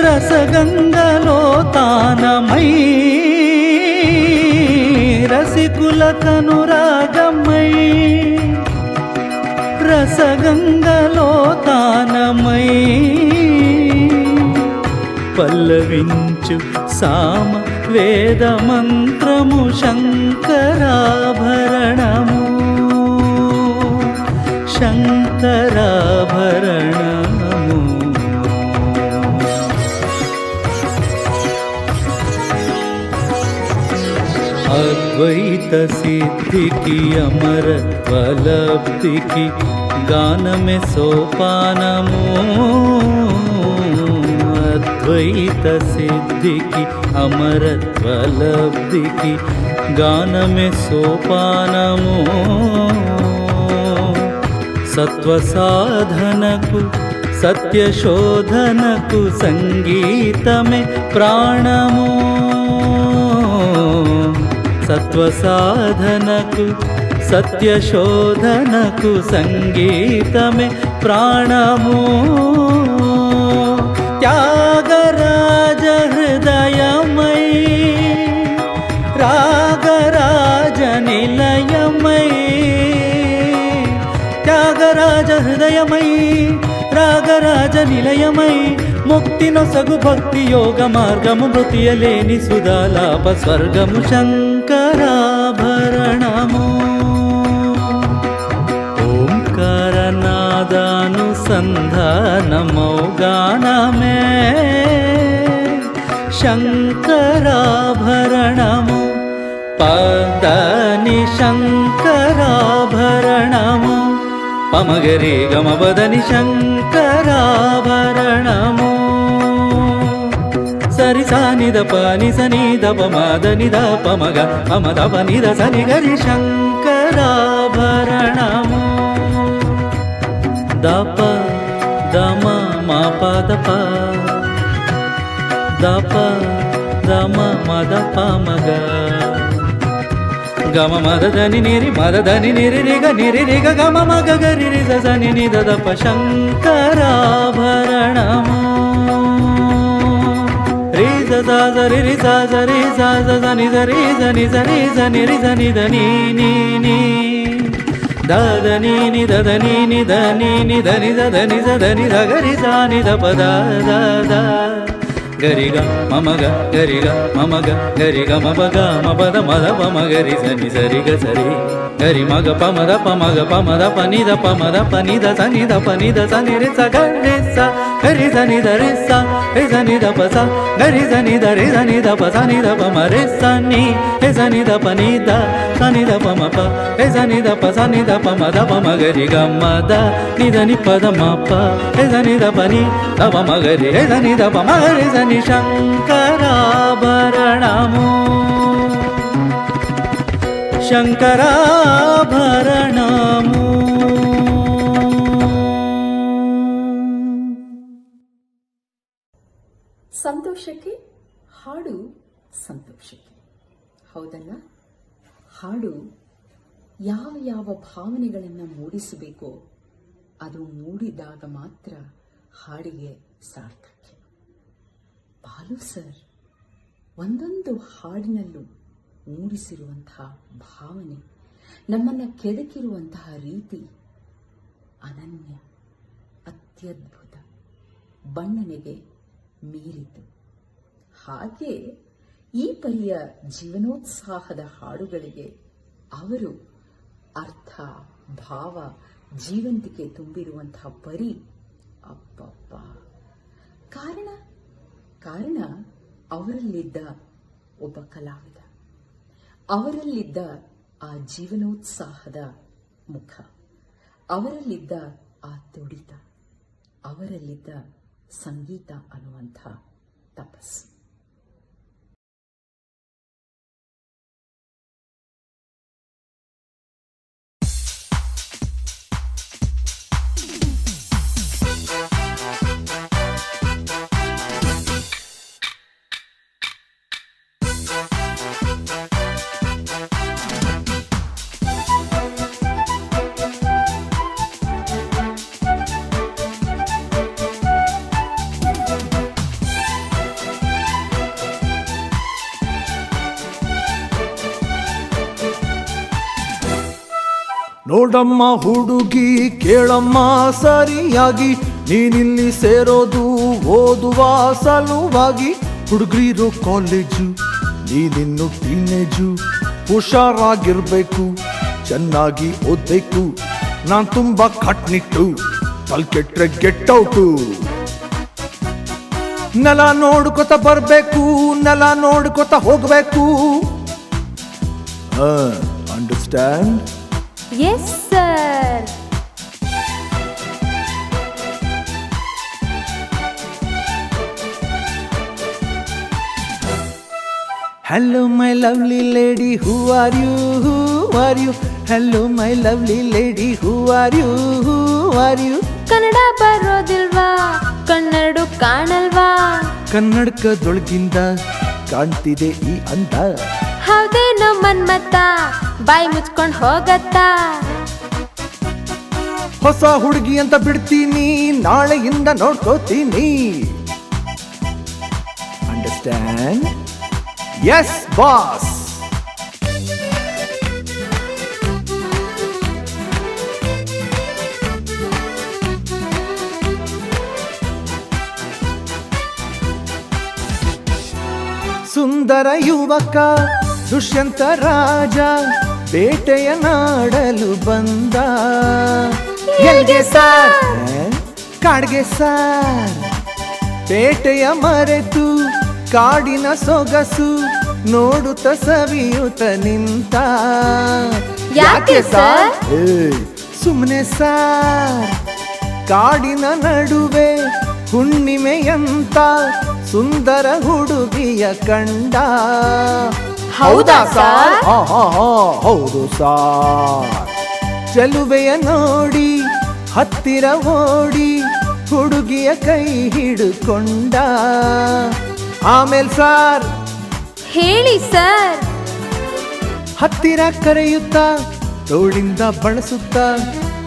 రసగంగలో తానమై రసికుల కనురాగమై రసగంగలో తానమై పల్లవించు సామ వేద మంత్రము శంకరాభరణము శంకరాభరణము అద్వైత సిద్ధికి అమరత్వ లబ్ధికి గానమే సోపానము అద్వైత సిద్ధికి అమరత్వ లబ్ధికి గానమే సోపానము సత్వ సాధనకు సత్యశోధనకు సంగీతమే ప్రాణము సత్వ సాధనకు సత్యశోధనకు సంగీతమే ప్రాణము త్యాగరాజ హృదయమై రాగరాజ నిలయమై త్యాగరాజ హృదయమై రాగరాజ నిలయమై ముక్తి నొసగు భక్తి యోగ మార్గము మృతియలేని సుధాలాప స్వర్గము శంకరాభరణము ఓంకారనాదానుసంధానమౌ గానమే శంకరాభరణము పదని శంకరాభరణము పమగరి గమబదని శంకరాభరణము సరి సాని దప ని సని దప మాదని దప మగ మమ దప ని ద సని గరి శంకరాభరణము దప దమ మా పదప దప దమ మద పమగ గమ మదని నిరి మదని నిరి రిగ గమ మగ గరి రి సని ని దప శంకరాభరణము రి సరి రి సరి సని సరి సని సరి సని రి సని దని ని ని దదని ని దదని ని దని ని దని దని దని గరి సాని దప ద ద ద గరి గ మమ గ గరి గ మమ గ గరి గ మమ గ మపద మద పమ గరి సని సరి గ సరి గరి మగ పమద పమగ పమద పని ద పమద పని ద సని ద పని ద సని రి స గరి స గరి సని ద రి స రి సని ద ప స ಗರಿ ಸನಿ ದ ರೇ ಸನಿ ದ ಪ ಸನಿ ದ ಪ ಮ ರೇ ಸನಿ ಹೇ ಸನಿ ದ ಪ ನಿ ದ ಸನಿ ದ ಪ ಮ ಪ ಹೇ ಸನಿ ದ ಪ ಸನಿ ದ ಪ ಮ ದ ಪ ಮ ಗರಿ ಗ ಮ ದ ನಿ ದ ನಿ ಪ ದ ಮ ಪ ಹೇ ಸನಿ ದ ಪ ನಿ ದ ಪ ಮ ಗರಿ ಹೇ ಸನಿ ದ ಪ ಮ ಗರಿ ಸನಿ ಶಂಕರಾಭರಣಮು ಶಂಕರಾಭರಣಮು. ಸಂತೋಷಕ್ಕೆ ಹಾಡು ಸಂತೋಷಕ್ಕೆ, ಹೌದಲ್ಲ? ಹಾಡು ಯಾವ ಯಾವ ಭಾವನೆಗಳನ್ನು ಮೂಡಿಸಬೇಕೋ ಅದು ಮೂಡಿದಾಗ ಮಾತ್ರ ಹಾಡಿಗೆ ಸಾರ್ಥಕ್ಯ. ಬಾಲು ಸರ್ ಒಂದೊಂದು ಹಾಡಿನಲ್ಲೂ ಮೂಡಿಸಿರುವಂತಹ ಭಾವನೆ, ನಮ್ಮನ್ನು ಕೆದಕಿರುವಂತಹ ರೀತಿ ಅನನ್ಯ, ಅತ್ಯದ್ಭುತ, ಬಣ್ಣನೆಗೆ ಮೀರಿತು. ಹಾಗೆ ಈ ಪರಿಯ ಜೀವನೋತ್ಸಾಹದ ಹಾಡುಗಳಿಗೆ ಅವರು ಅರ್ಥ, ಭಾವ, ಜೀವಂತಿಕೆ ತುಂಬಿರುವಂತಹ ಪರಿ ಅಪ್ಪಪ್ಪ. ಕಾರಣ ಅವರಲ್ಲಿದ್ದ ಒಬ್ಬ ಕಲಾವಿದ, ಅವರಲ್ಲಿದ್ದ ಆ ಜೀವನೋತ್ಸಾಹದ ಮುಖ, ಅವರಲ್ಲಿದ್ದ ಆ ತುಡಿತ, ಅವರಲ್ಲಿದ್ದ ಸಂಗೀತ ಅನ್ನುವಂಥ ತಪಸ್ಸು. ನೋಡಮ್ಮ ಹುಡುಗಿ ಕೇಳಮ್ಮ ಸರಿಯಾಗಿ, ನೀನಿಲ್ಲಿ ಸೇರೋದು ಓದುವ ಸಲುವಾಗಿ. ಹುಡುಗರಿರೋ ಕಾಲೇಜು, ನೀನಿನ್ನು ಟೀನೇಜು, ಹುಷಾರಾಗಿರ್ಬೇಕು, ಚೆನ್ನಾಗಿ ಓದ್ಬೇಕು. ನಾನ್ ತುಂಬಾ ಕಟ್ನಿಟ್ಟು, ತಲ್ ಕೆಟ್ರೆ ಗೆಟ್ಟೌಟು. ನೆಲ ನೋಡ್ಕೊತ ಬರ್ಬೇಕು, ನೆಲ ನೋಡ್ಕೊತ ಹೋಗ್ಬೇಕು. Understand? Yes, sir. Hello my lovely lady, who are you? Who are you? Hello my lovely lady, who are you? Who are you? Kannada ಬರೋದಿಲ್ವಾ, ಕನ್ನಡ ಕಾಣಲ್ವಾ? ಕನ್ನಡಕದೊಳಗಿಂದ ಕಾಣ್ತಿದೆ ಈ ಅಂದ. ಹೌದೇನೋ ಮನ್ಮತ್ತ, ಬಾಯಿ ಮುಚ್ಕೊಂಡ್ ಹೋಗತ್ತ. ಹೊಸ ಹುಡುಗಿ ಅಂತ ಬಿಡ್ತೀನಿ, ನಾಳೆಯಿಂದ ನೋಡ್ಕೋತೀನಿ. ಅಂಡರ್ಸ್ಟ್ಯಾಂಡ್? Yes boss. ಸುಂದರ ಯುವಕ ದುಷ್ಯಂತ ರಾಜ ಬೇಟೆಯ ನಾಡಲು ಬಂದ. ಎಲ್ಗೆ ಸಾರ್? ಕಾಡ್ಗೆ ಸಾರ್. ಬೇಟೆಯ ಮರೆತು ಕಾಡಿನ ಸೊಗಸು ನೋಡುತ್ತ ಸವಿಯುತ್ತ ನಿಂತ. ಯಾಕೆ ಸಾರ್? ಸುಮ್ಮನೆ ಸಾರ್. ಕಾಡಿನ ನಡುವೆ ಹುಣ್ಣಿಮೆಯಂತ ಸುಂದರ ಹುಡುಗಿಯ ಕಂಡ. ಹೌದಾ ಸಾರ್? ಹೌದು ಸಾರ್. ಚೆಲುವೆಯ ನೋಡಿ ಹತ್ತಿರ ಓಡಿ ಹುಡುಗಿಯ ಕೈ ಹಿಡ್ಕೊಂಡ. ಆಮೇಲೆ ಸಾರ್? ಹೇಳಿ ಸರ್. ಹತ್ತಿರ ಕರೆಯುತ್ತಾ ತೋಳಿಂದ ಬಳಸುತ್ತಾ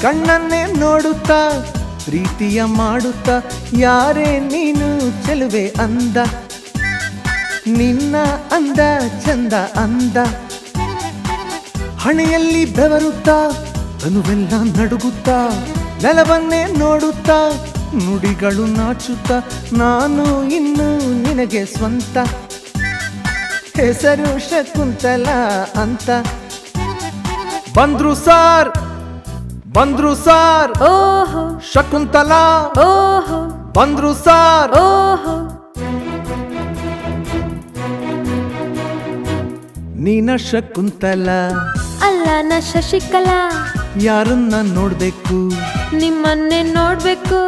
ಕಣ್ಣನ್ನೇ ನೋಡುತ್ತಾ ಪ್ರೀತಿಯ ಮಾಡುತ್ತಾ. ಯಾರೇ ನೀನು ಚೆಲುವೆ ಅಂದ, ನಿನ್ನ ಅಂದ ಚಂದ ಅಂದ. ಹಣೆಯಲ್ಲಿ ಬೆವರುತ್ತಾ ತನುವೆಲ್ಲ ನಡುಗುತ್ತಾ ನೆಲವನ್ನೇ ನೋಡುತ್ತಾ ನುಡಿಗಳು ನಾಚುತ್ತಾ. ನಾನು ಇನ್ನು ನಿನಗೆ ಸ್ವಂತ, ಹೆಸರು ಶಕುಂತಲ ಅಂತ. ಬಂದ್ರು ಸಾರ್, ಬಂದ್ರು ಸಾರ್. ಓಹೋ ಶಕುಂತಲಾ ಓಹೋ ಬಂದ್ರು ಸಾರ್. ಓಹೋ ನೀನ ಶಕುಂತಲ ಅಲ್ಲ ನಾ ಶಶಿಕಲಾ, ಯಾರನ್ನ ನೋಡ್ಬೇಕು, ನಿಮ್ಮನ್ನೇ ನೋಡ್ಬೇಕು,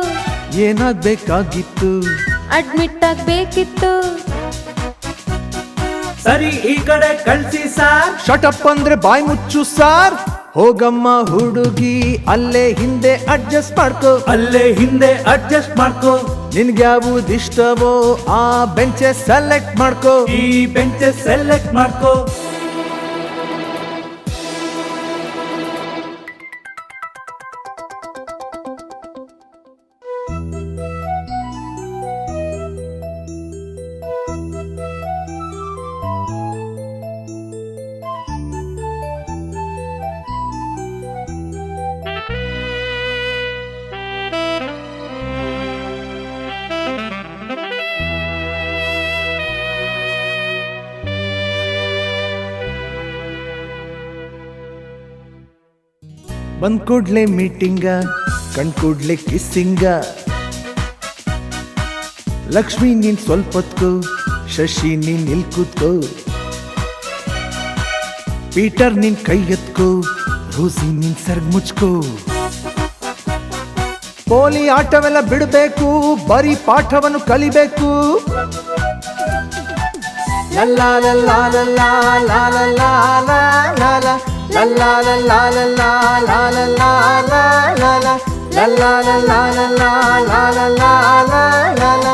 ಏನಾಗ್ಬೇಕಾಗಿತ್ತು, ಅಡ್ಮಿಟ್ ಆಗ್ಬೇಕಿತ್ತು. ಸರಿ ಈ ಕಡೆ ಕಳ್ಸಿ ಸಾರ್. ಶಟಪ್ ಅಂದ್ರೆ ಬಾಯ್ ಮುಚ್ಚು ಸಾರ್. ಹೋಗಮ್ಮ ಹುಡುಗಿ ಅಲ್ಲೇ ಹಿಂದೆ ಅಡ್ಜಸ್ಟ್ ಮಾಡ್ಕೋ, ಅಲ್ಲೇ ಹಿಂದೆ ಅಡ್ಜಸ್ಟ್ ಮಾಡ್ಕೋ, ನಿನ್ಗ್ಯಾವುದಿಷ್ಟವೋ ಆ ಬೆಂಚೆ ಸೆಲೆಕ್ಟ್ ಮಾಡ್ಕೋ, ಈ ಬೆಂಚಸ್ ಸೆಲೆಕ್ಟ್ ಮಾಡ್ಕೋ. ಬಂದ್ ಕೂಡ್ಲೆ ಮೀಟಿಂಗ, ಕಣ್ ಕೂಡ್ಲೆ ಕಿಸ್ಸಿಂಗ. ಲಕ್ಷ್ಮಿ ನೀನ್ ಸ್ವಲ್ಪೊತ್ಕೋ, ಶಶಿ ನೀನ್ ನಿಲ್ ಕೂತ್ಕೋ, ಪೀಟರ್ ನೀನ್ ಕೈ ಎತ್ಕೋ, ರೋಸಿ ನೀನ್ ಸರ್ಗ್ ಮುಚ್ಕೋ. ಪೋಲಿ ಆಟವೆಲ್ಲ ಬಿಡಬೇಕು, ಬರೀ ಪಾಠವನ್ನು ಕಲಿಬೇಕು. ಲಲ್ಲಾ ಲಲ್ಲಾ ಲಲ್ಲಾ ಲಾಲಲ್ಲಾ ಲಾಲ ಲಲ್ಲಾ ಲಲ್ಲಾ ಲಲ್ಲಾ ಲಾಲಲ್ಲಾ ಲಾಲ ಲಲ್ಲಾ ಲಲ್ಲಾ ಲಲ್ಲಾ ಲಾಲಲ್ಲಾ ಲಾಲ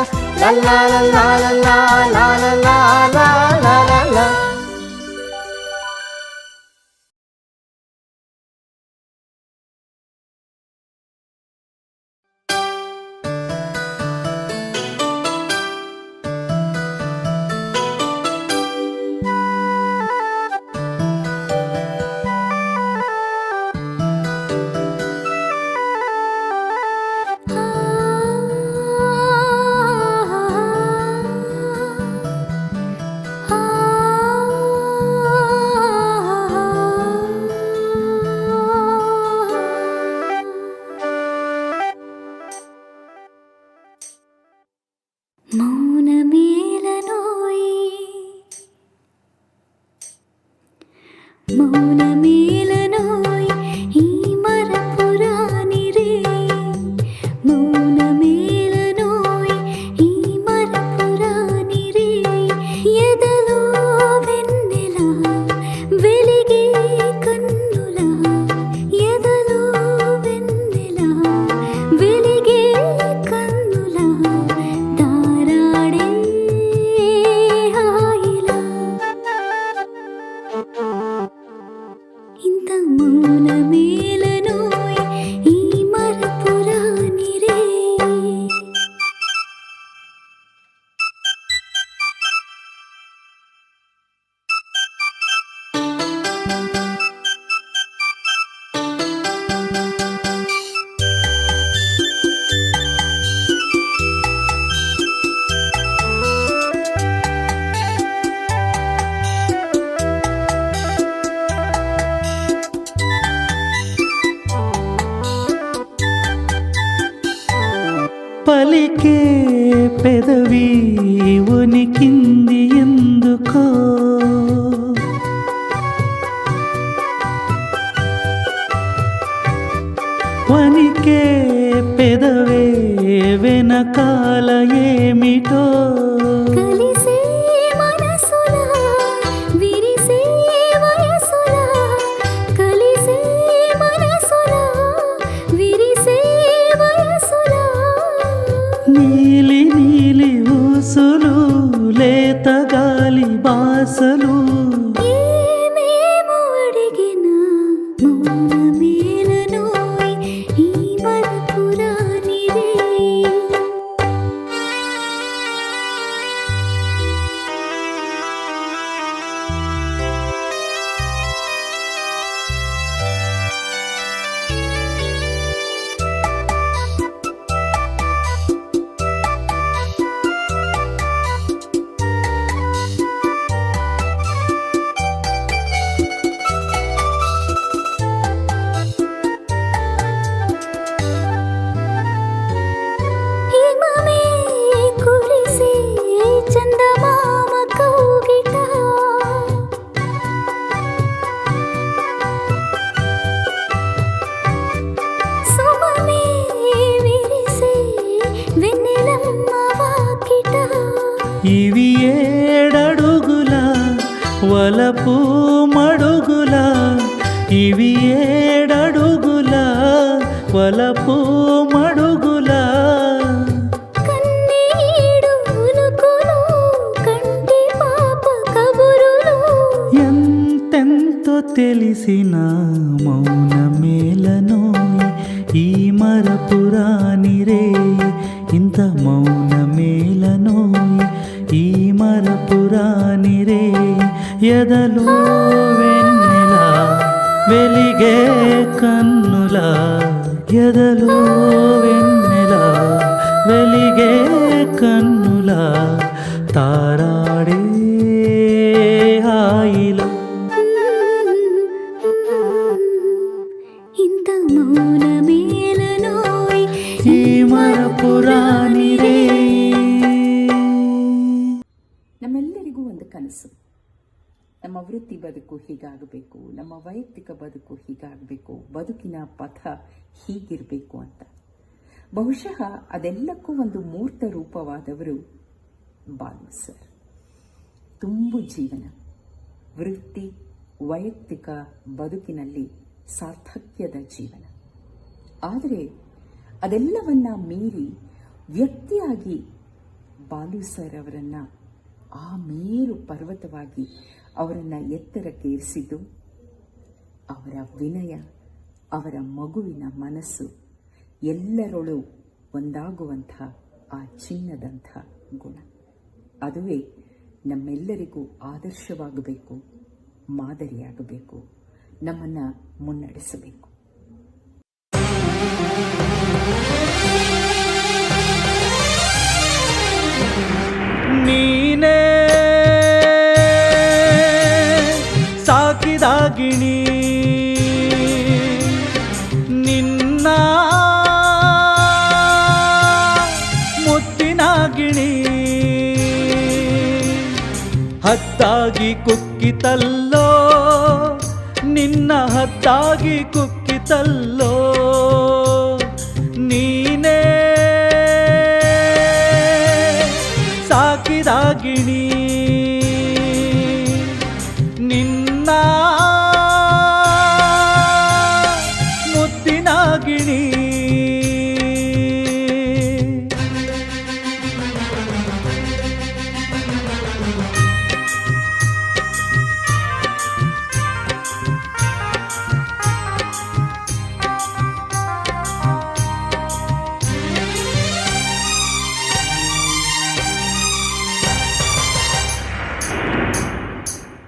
ಲಲ್ಲಾ ಲಲ್ಲಾ ಲಲ್ಲಾ ಲಾಲಲ್ಲಾ ಲಾಲ. മൗനമേലനോയി മൗനമേലനോയി ഈ മരപുരാനിരേ, മൗനമേലനോയി ഈ മരപുരാനിരേ. ఎదలో వెన్నెల వెలిగే కన్నుల, ఎదలో వెన్నెల వెలిగే కన్నుల, తారాడే హాయిలా. ఇంత మౌనమేలనోయ్ ఈ మరపురానిరే. పలికే పెదవి ఉనికింది ఎందుకో, వనికే పెదవే వెనకాల ఏమిటో. కలిసే మనసులా విరిసే వయసులా, కలిసే మనసులా విరిసే వయసులా. నీలి నీలి ఊసులు, లేత గాలి బాసలు, ఏమేమో అడిగినా మౌనమేలనోయ్ ఈ మరపురానిరే. వలపు మడుగుల ఇవి ఏడడుగుల వలపు మడుగుల కన్నీడు ఉలుకులు కంటి పాప కబురులు ఎంతెంతో తెలిసిన మౌనమేలనోయ్ ఈ మరపురాని రే ఇంత మౌనమేలనోయ్ ఈ మరపురాని రే ఎదలో వెన్నెల వెలిగే కన్నుల ఎదలో వెన్నెల వెలిగే కన్నుల తారాడే హాయిలో ఇంత మౌనమేలనోయ్ ఈ మరపురాని రే. ನಮ್ಮೆಲ್ಲರಿಗೂ ಒಂದು ಕನಸು. ನಮ್ಮ ವೃತ್ತಿ ಬದುಕು ಹೀಗಾಗಬೇಕು, ನಮ್ಮ ವೈಯಕ್ತಿಕ ಬದುಕು ಹೀಗಾಗಬೇಕು, ಬದುಕಿನ ಪಥ ಹೀಗಿರಬೇಕು ಅಂತ. ಬಹುಶಃ ಅದೆಲ್ಲಕ್ಕೂ ಒಂದು ಮೂರ್ತ ರೂಪವಾದವರು ಬಾಲು ಸರ್. ತುಂಬು ಜೀವನ, ವೃತ್ತಿ ವೈಯಕ್ತಿಕ ಬದುಕಿನಲ್ಲಿ ಸಾರ್ಥಕ್ಯದ ಜೀವನ. ಆದರೆ ಅದೆಲ್ಲವನ್ನ ಮೀರಿ ವ್ಯಕ್ತಿಯಾಗಿ ಬಾಲು ಸರ್ ಅವರನ್ನ ಆ ಮೇರು ಪರ್ವತವಾಗಿ ಅವರನ್ನ ಎತ್ತರಕ್ಕೆ ಏರಿಸಿದ್ದು ಅವರ ವಿನಯ, ಅವರ ಮಗುವಿನ ಮನಸ್ಸು, ಎಲ್ಲರೊಳು ಒಂದಾಗುವಂಥ ಆ ಚಿನ್ನದಂಥ ಗುಣ. ಅದುವೇ ನಮ್ಮೆಲ್ಲರಿಗೂ ಆದರ್ಶವಾಗಬೇಕು, ಮಾದರಿಯಾಗಬೇಕು, ನಮ್ಮನ್ನ ಮುನ್ನಡೆಸಬೇಕು. ನೀನೇ ಸಾಕಿದಾಗಿಣಿ ನಿನ್ನ ಮುತ್ತಿನಾಗಿಣಿ ಹತ್ತಾಗಿ ಕುಕ್ಕಿತಲ್ಲೋ ನಿನ್ನ ಹತ್ತಾಗಿ ಕುಕ್ಕಿತಲ್ಲೋ ನೀನೇ ಸಾಕಿದಾಗಿಣಿ ನಿನ್ನ ಮುತ್ತಿನಾಗಿಣಿ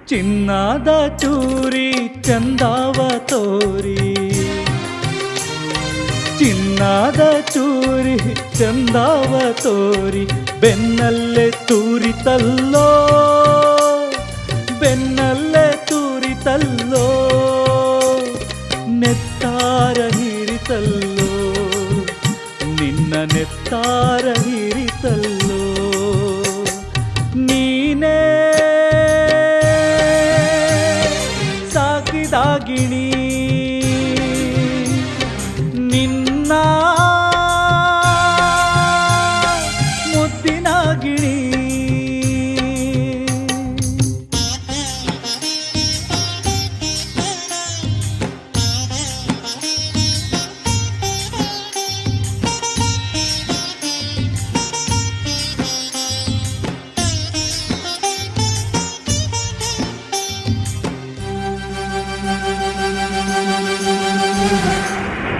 ಚಿನ್ನದ ಚೂರಿ ಚಂದಾವ ತೋರಿ ಚಿನ್ನದ ಚೂರಿ ಚಂದಾವ ತೋರಿ ಬೆನ್ನಲ್ಲೇ ತೂರಿತಲ್ಲೋ ಬೆನ್ನಲ್ಲೇ ತೂರಿತಲ್ಲೋ ನೆತ್ತಾರ ಹಿರಿತಲ್ಲೋ ನಿನ್ನ ನೆತ್ತಾರ ಹಿರಿತಲ್ಲೋ ನೀನೇ ಸಾಕಿದಾಗಿಣಿ ನಿನ್ನ ಮುತ್ತಿನಾಗಿಣಿ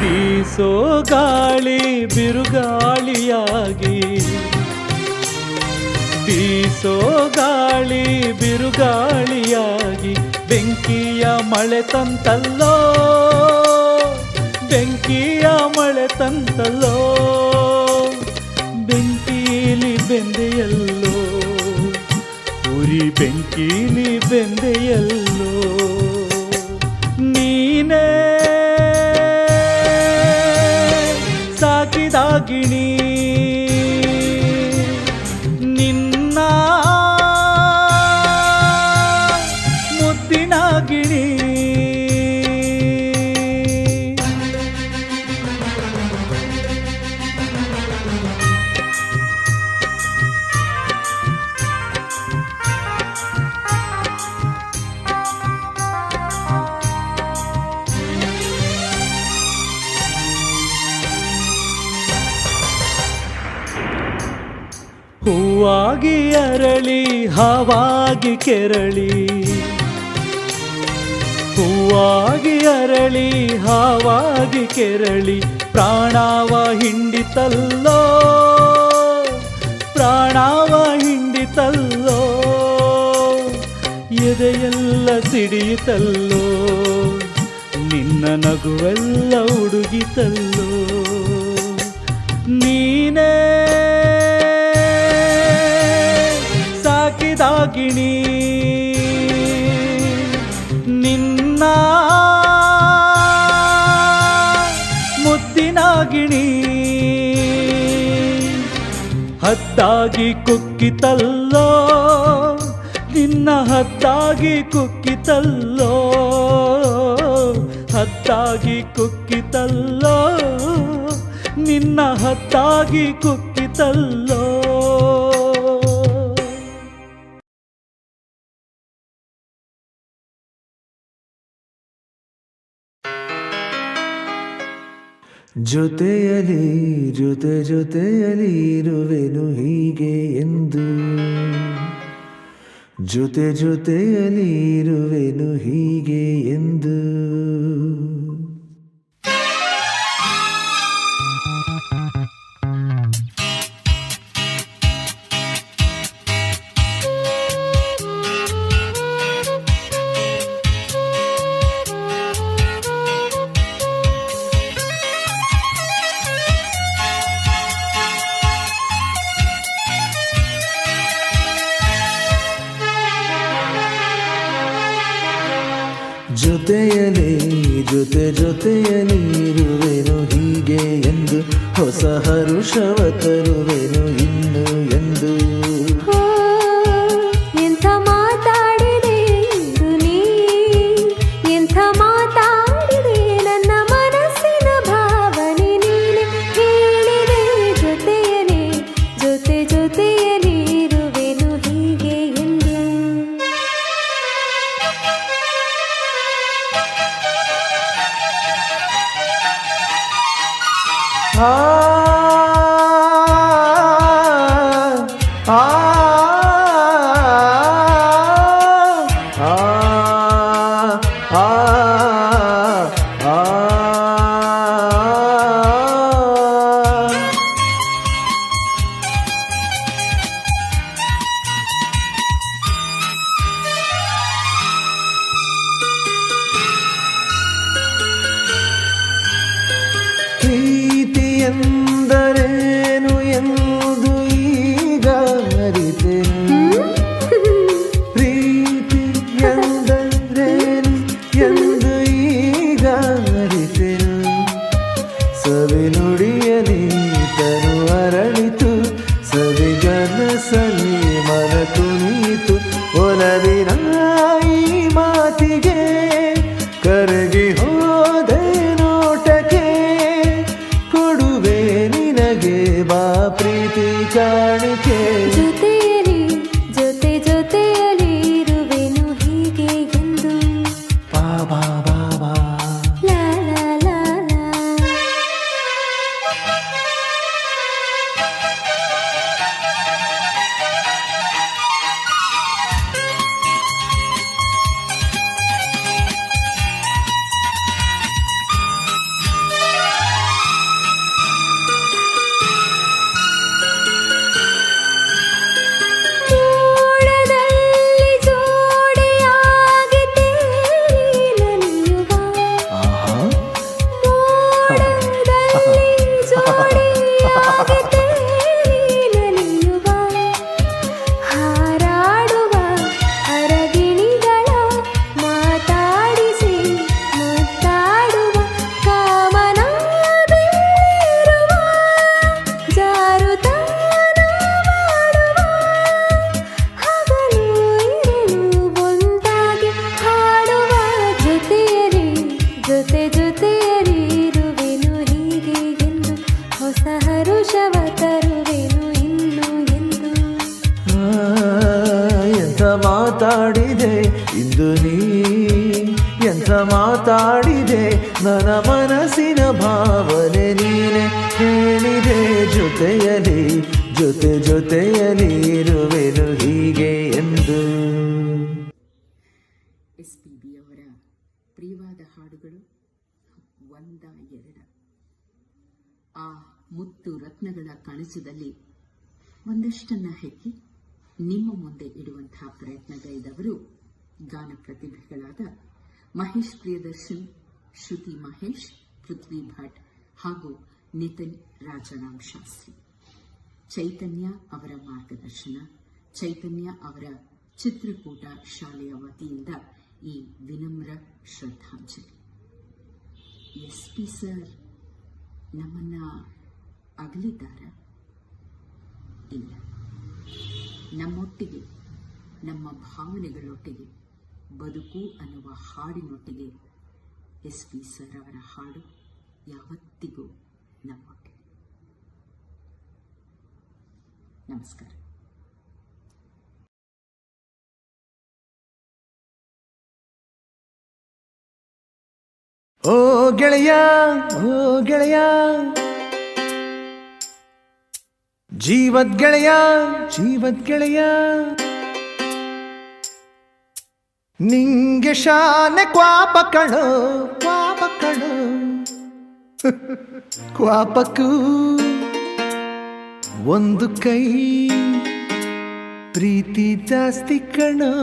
ಬೀಸೋ ಗಾಳಿ ಬಿರುಗಾಳಿಯಾಗಿ ಬೀಸೋ ಗಾಳಿ ಬಿರುಗಾಳಿಯಾಗಿ ಬೆಂಕಿಯ ಮಳೆ ತಂತಲ್ಲೋ ಬೆಂಕಿಯ ಮಳೆ ತಂತಲ್ಲೋ ಬೆಂಕೀಲಿ ಬೆಂದೆಯಲ್ಲೋ ಉರಿ ಬೆಂಕೀಲಿ ಬೆಂದೆಯಲ್ಲೋ ನೀನೇ ಸಾಕಿದಾಗಿಣಿ ನಿನ್ನ ಮುತ್ತಿನಾಗಿಣಿ ಹೂವಾಗಿ ಅರಳಿ ಹಾವಾಗಿ ಕೆರಳಿ, ಹೂವಾಗಿ ಅರಳಿ ಹಾವಾಗಿ ಕೆರಳಿ, ಪ್ರಾಣವ ಹಿಂಡಿತಲ್ಲೋ ಪ್ರಾಣವ ಹಿಂಡಿತಲ್ಲೋ, ಎದೆಯೆಲ್ಲ ಸಿಡಿಯಿತಲ್ಲೋ, ನಿನ್ನ ನಗುವೆಲ್ಲ ಉಡುಗಿತಲ್ಲೋ, ನೀನೇ ಸಾಕಿದಾಗಿಣಿ ನಿನ್ನ ಮುದ್ದಿನಾಗಿಣಿ, ಹದ್ದಾಗಿ ಕುಕ್ಕಿತಲ್ಲೋ ನಿನ್ನ ಹದ್ದಾಗಿ ಕುಕ್ಕಿತಲ್ಲೋ, ಹದ್ದಾಗಿ ಕುಕ್ಕಿತಲ್ಲೋ ನಿನ್ನ ಹದ್ದಾಗಿ ಕುಕ್ಕಿತಲ್ಲೋ. ಜೊತೆಯಲಿ ಜೊತೆಯಲಿ ಇರುವೆನು ಹೀಗೆ ಎಂದು, ಜೊತೆಯಲಿ ಇರುವೆನು ಹೀಗೆ ಎಂದು. ಜೊತೆಯಲಿ ಇರುವೆನು ಹೀಗೆ ಎಂದು, ಹೊಸ ಹರುಷವ ತರುವೆನು ಇನ್ನು ಎಂದು. ಎಂಥ ಮಾತಾಡಿದೆ ಇಂದು ನೀ, ಎಂಥ ಮಾತಾಡಿದೆ ನನ್ನ ಮನಸ್ಸಿನ ಭಾವನೆ ನೀನೆ ಹೇಳಿದೆ. ಜೊತೆಯಲಿ ಜೊತೆಯಲಿ ಇರುವೆನು ಹೀಗೆ ಎಂದು. ಪ್ರೀತಿಯೆಂದರೇನು ಎಂದು ಈಗ ಅರಿತೆನು, ಪ್ರೀತಿಯೆಂದರೇನು ಎಂದು ಈಗ ಅರಿತೆನು. ಸವಿನುಡಿಯಲಿ ತನು ಅರಳಿತು, ಸವಿಗನಸಲಿ ಮನ ಕುಣಿತು, ಒಲವಿನ ಈ ಮಾತಿಗೆ ಕರಗಿ ಹೋದೆ ನೋಟಕ್ಕೆ, ಕೊಡುವೆ ನಿನಗೆ ಬಾ ಪ್ರೀತಿ ಕಾಣಿಕೆ. ಜೊತೆಯಲಿ ಇರುವೆನು ಹೀಗೆ ಎಂದು. ಬಾ ಬಾ ಬಾ ಬಾ ಲಾ ಲಾ ಲಾ ಲಾ. ಮಾತಾಡಿದೆ ಇಂದು ನೀ, ಎಂಥ ಮಾತಾಡಿದೆ ನನ್ನ ಮನಸ್ಸಿನ ಭಾವನೆ ನೀನೆ ಹೇಳಿದೆ. ಜೊತೆಯಲಿ ಜೊತೆ ಜೊತೆಯಲ್ಲಿರುವೆನು ಹೀಗೆ ಎಂದು. SPB ಅವರ ಪ್ರಿಯವಾದ ಹಾಡುಗಳು ಒಂದ ಎರಡ. ಆ ಮುತ್ತು ರತ್ನಗಳ ಕಣಜದಲ್ಲಿ ಒಂದಷ್ಟನ್ನ ಹೆಕ್ಕಿ ನಿಮ್ಮ ಮುಂದೆ ಇಡುವಂತಹ ಪ್ರಯತ್ನಗೈದವರು ಗಾನ ಪ್ರತಿಭೆಗಳಾದ ಮಹೇಶ್ ಪ್ರಿಯದರ್ಶನ್, ಶ್ರುತಿ ಮಹೇಶ್, ಪೃಥ್ವಿ ಭಟ್ ಹಾಗೂ ನಿತಿನ್ ರಾಜಾರಾಮ್ ಶಾಸ್ತ್ರಿ. ಚೈತನ್ಯ ಅವರ ಮಾರ್ಗದರ್ಶನ, ಚೈತನ್ಯ ಅವರ ಚಿತ್ರಕೂಟ ಶಾಲೆಯ ವತಿಯಿಂದ ಈ ವಿನಮ್ರ ಶ್ರದ್ಧಾಂಜಲಿ. SP ಸರ್ ನಮ್ಮನ್ನ ಅಗಲಿದ್ದಾರ? ಇಲ್ಲ, ನಮ್ಮೊಟ್ಟಿಗೆ, ನಮ್ಮ ಭಾವನೆಗಳೊಟ್ಟಿಗೆ, ಬದುಕು ಅನ್ನುವ ಹಾಡಿನೊಟ್ಟಿಗೆ SP ಸರ್ ಅವರ ಹಾಡು ಯಾವತ್ತಿಗೂ ನಮ್ಮೊಟ್ಟಿಗೆ. ನಮಸ್ಕಾರ. ಓ ಗೆಳೆಯ, ಓ ಗೆಳೆಯ, ಜೀವದ್ ಗೆಳೆಯ, ಜೀವದ್ ಗೆಳೆಯ, ನಿಂಗೆ ಶಾನೆ ಕ್ವಾಪ ಕಣೋ, ಕ್ವಾಪ ಕಣೋ, ಕ್ವಾಪಕ್ಕೂ ಒಂದು ಕೈ ಪ್ರೀತಿ ಜಾಸ್ತಿ ಕಣೋ.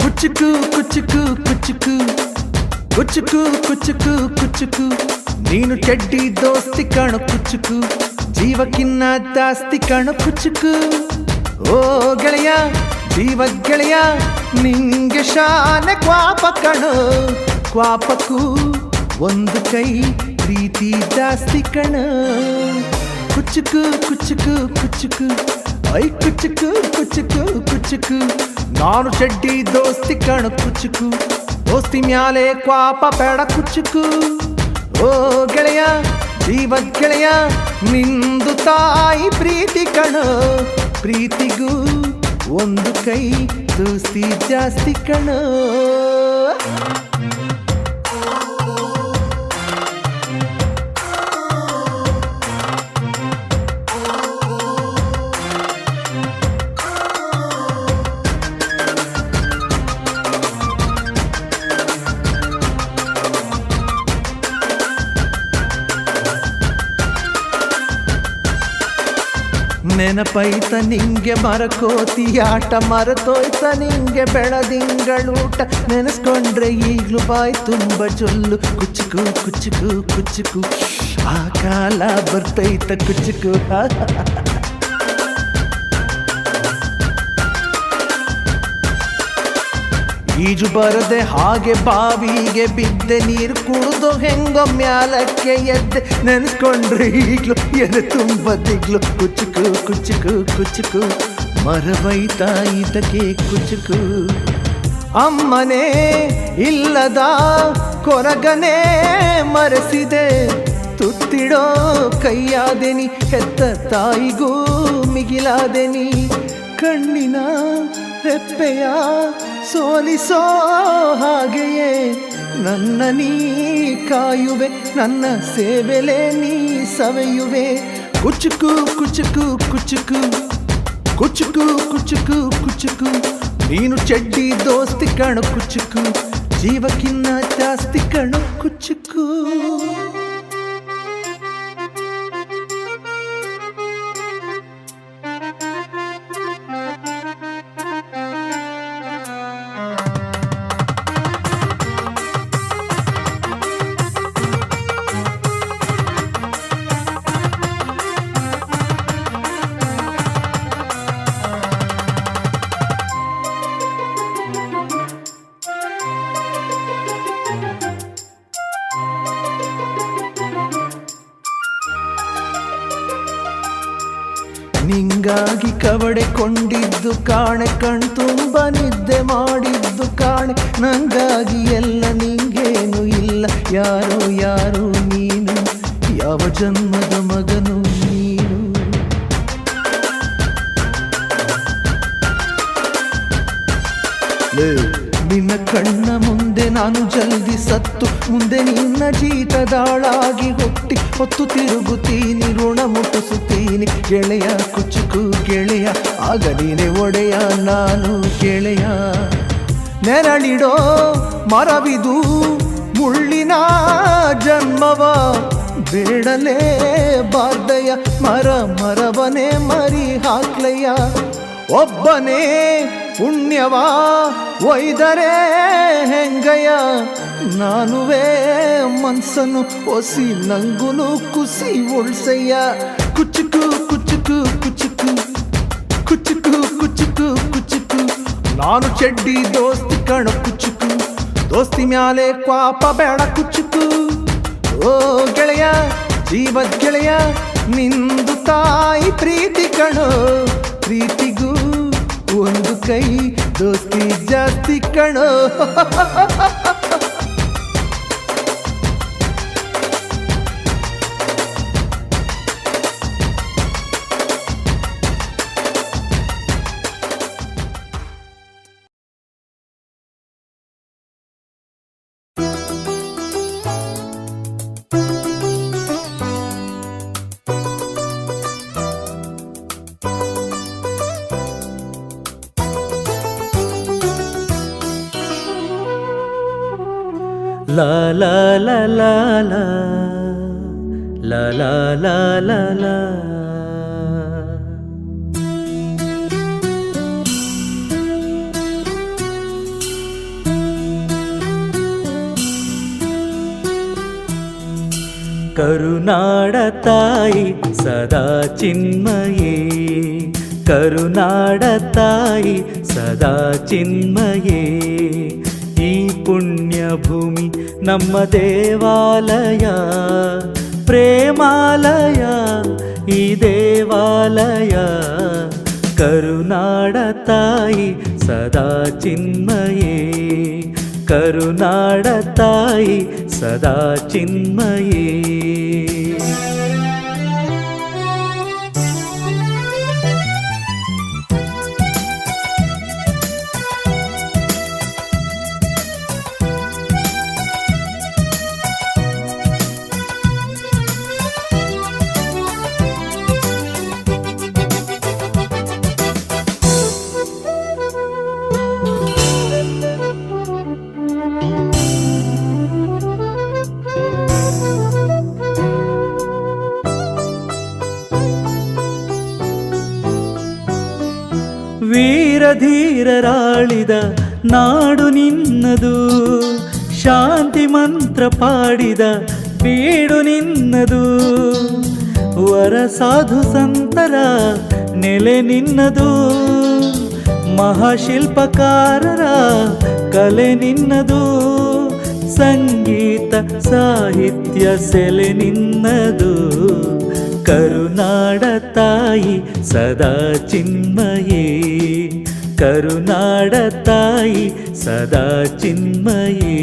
ಕುಚುಕು ಕುಚುಕು ಕುಚುಕು ಕುಚುಕು ಕುಚುಕು ಕುಚುಕು, ನೀನು ಚಡ್ಡಿ ದೋಸ್ತಿ ಕಾಣು ಕುಚುಕು, ಜೀವಕ್ಕಿನ್ನ ಜಾಸ್ತಿ ಕಾಣು ಕುಚುಕು. ಓ ಗೆಳೆಯ, ಜೀವ ಗೆಳೆಯ, ನಿಂಗೆ ಶಾನೆ ಕ್ವಾಪ ಕಣೋ, ಕ್ವಾಪಕ್ಕೂ ಒಂದು ಕೈ ಪ್ರೀತಿ ಜಾಸ್ತಿ ಕಣೋ. ಕುಚುಕು ಕುಚುಕು ಕುಚುಕು, ಐ ಕುಚುಕು ಕುಚುಕು ಕುಚುಕು, ನಾನು ಚಡ್ಡಿ ದೋಸ್ತಿ ಕಾಣು ಕುಚುಕು, ದೋಸ್ತಿ ಮ್ಯಾಲೆ ಕ್ವಾಪ ಬೇಡ ಕುಚುಕು. ಓ ಗೆಳೆಯ, ಜೀವ ಗೆಳೆಯ, ನಿಂದು ತಾಯಿ ಪ್ರೀತಿ ಕಣೋ, ಪ್ರೀತಿಗೂ ಒಂದು ಕೈ ದೋಸ್ತಿ ಜಾಸ್ತಿ ಕಣೋ. ನೆನಪೈತ ನಿಂಗೆ ಮರಕೋತಿ ಆಟ, ಮರತೋಯ್ತ ನಿಂಗೆ ಬೆಳದಿಂಗಳೂಟ, ನೆನೆಸ್ಕೊಂಡ್ರೆ ಈಗ್ಲೂ ಬಾಯಿ ತುಂಬ ಜೊಲ್ಲು ಕುಚುಕು ಕುಚುಕು ಕುಚುಕು, ಆ ಕಾಲ ಬರ್ತೈತ ಕುಚುಕು. ಈಜು ಬರದೆ ಹಾಗೆ ಬಾವಿಗೆ ಬಿದ್ದೆ, ನೀರು ಕುಡಿದು ಹೆಂಗೋ ಮ್ಯಾಲಕ್ಕೆ ಎದ್ದೆ, ನೆನೆಸ್ಕೊಂಡ್ರೆ ಈಗ್ಲು ಎದೆ ತುಂಬ ದಿಗ್ಲು ಕುಚುಕು ಕುಚುಕು ಕುಚುಕು, ಮರವೈತ ಇದಕ್ಕೆ ಕುಚುಕು. ಅಮ್ಮನೇ ಇಲ್ಲದ ಕೊರಗನೇ ಮರೆಸಿದೆ, ತುತ್ತಿಡೋ ಕೈಯಾದೆನಿ, ಹೆತ್ತ ತಾಯಿಗೂ ಮಿಗಿಲಾದೆನಿ, ಕಣ್ಣಿನ ರೆಪ್ಪೆಯ ಸೋಲಿಸೋ ಹಾಗೆಯೇ ನನ್ನ ನೀ ಕಾಯುವೆ, ನನ್ನ ಸೇವೆಲೆ ನೀ ಸವೆಯುವೆ. ಕುಚುಕು ಕುಚುಕು ಕುಚುಕು ಕುಚುಕು ಕುಚುಕು ಕುಚುಕು, ನೀನು ಚಡ್ಡಿ ದೋಸ್ತಿ ಕಣು ಕುಚುಕು, ಜೀವಕ್ಕಿನ್ನ ಜಾಸ್ತಿ ಕಣು ಕುಚುಕು. ನಿಂಗಾಗಿ ಕವಡೆಕೊಂಡಿದ್ದು ಕಾಣೆ, ಕಣ್ತುಂಬ ನಿದ್ದೆ ಮಾಡಿದ್ದು ಕಾಣೆ, ನಂಗಾಗಿ ಎಲ್ಲ ನಿಂಗೇನು ಇಲ್ಲ. ಯಾರು ಯಾರು ನೀನು, ಯಾವ ಜನ್ಮದ ಮಗನು ನೀನು. ನಿನ್ನ ಕಣ್ಣ ಮುಂದೆ ನಾನು ಜಲ್ದಿ ಸತ್ತು, ಮುಂದೆ ನಿನ್ನ ಜೀತದಾಳಾಗಿ ಹುಟ್ಟಿ ಹೊತ್ತು ತಿರುಗುತ್ತೀನಿ, ಋಣ ಮುಟ್ಟಿಸುತ್ತೀನಿ. ಗೆಳೆಯ ಕುಚುಕು ಗೆಳೆಯ, ಆಗ ನೀನೆ ಒಡೆಯ ನಾನು ಗೆಳೆಯ. ನೆರಳಿಡೋ ಮರವಿದು ಮುಳ್ಳಿನ ಜನ್ಮವ, ಬೇಡಲೇ ಬಾರ್ದಯ ಮರವನೇ ಮರಿ ಹಾಕ್ಲಯ್ಯ. ಒಬ್ಬನೇ ಪುಣ್ಯವ ಒಯ್ದರೆ ಹೆಂಗಯ್ಯ, ನಾನುವೇ ಮನ್ಸನ್ನು ಒಸಿ ನಂಗುನು ಕುಸಿ ಉಳ್ಸಯ್ಯ. ಕುಚುಕು ಕುಚುಕು ಕುಚುಕು ಕುಚುಕು ಕುಚುಕು ಕುಚುಕು, ನಾನು ಚೆಡ್ಡಿ ದೋಸ್ತಿ ಕಣ ಕುಚುಕು, ದೋಸ್ತಿ ಮ್ಯಾಲೆ ಕ್ವಾಪ ಬೇಡ ಕುಚುಕು. ಓ ಗೆಳೆಯ ಜೀವದ್ ಗೆಳೆಯ, ನಿಂದು ತಾಯಿ ಪ್ರೀತಿ ಕಣೋ, ಪ್ರೀತಿಗೂ ಒಂದು ಕೈ ದೋಸ್ತಿ ಜಾಸ್ತಿ ಕಣೋ. La la la la la la la la la la. ಕರುನಾಡ ತಾಯಿ ಸದಾ ಚಿನ್ಮಯೇ, ಕರುನಾಡ ತಾಯಿ ಸದಾ ಚಿನ್ಮಯೇ. ಈ ಪುಣ್ಯ ಭೂಮಿ ನಮ್ಮ ದೇವಾಲಯ, ಪ್ರೇಮಾಲಯ ಈ ದೇವಾಲಯ. ಕರುನಾಡ ತಾಯಿ ಸದಾ ಚಿನ್ಮಯೇ, ಕರುನಾಡ ತಾಯಿ ಸದಾ ಚಿನ್ಮಯೇ. ವೀರಧೀರರಾಳಿದ ನಾಡು ನಿನ್ನದು, ಶಾಂತಿ ಮಂತ್ರ ಪಾಡಿದ ಬೀಡು ನಿನ್ನದು. ವರ ಸಾಧು ಸಂತರ ನೆಲೆ ನಿನ್ನದು, ಮಹಾಶಿಲ್ಪಕಾರರ ಕಲೆ ನಿನ್ನದು. ಸಂಗೀತ ಸಾಹಿತ್ಯ ಸೆಲೆ ನಿನ್ನದು. ಕರುನಾಡ ತಾಯಿ ಸದಾ ಚಿನ್ಮಯೇ, ಕರುನಾಡ ತಾಯಿ ಸದಾ ಚಿನ್ಮಯೇ.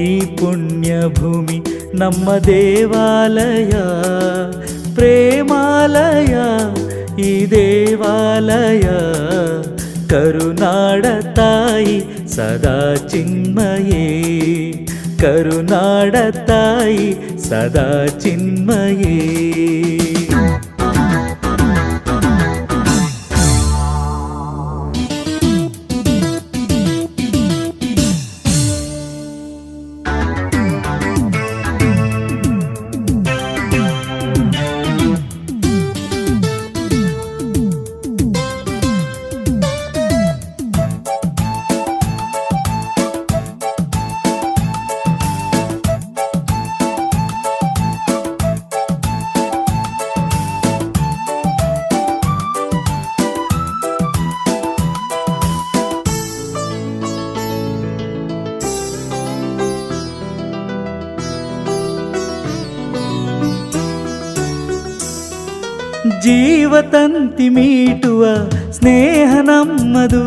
ಈ ಪುಣ್ಯ ಭೂಮಿ ನಮ್ಮ ದೇವಾಲಯ, ಪ್ರೇಮಾಲಯ ಈ ದೇವಾಲಯ. ಕರುನಾಡ ತಾಯಿ ಸದಾ ಚಿನ್ಮಯೇ, ಕರುನಾಡ ತಾಯಿ ಸದಾ ಚಿನ್ಮಯೇ. ಜೀವತಂತಿ ಮೀಟುವ ಸ್ನೇಹ ನಮ್ಮದು,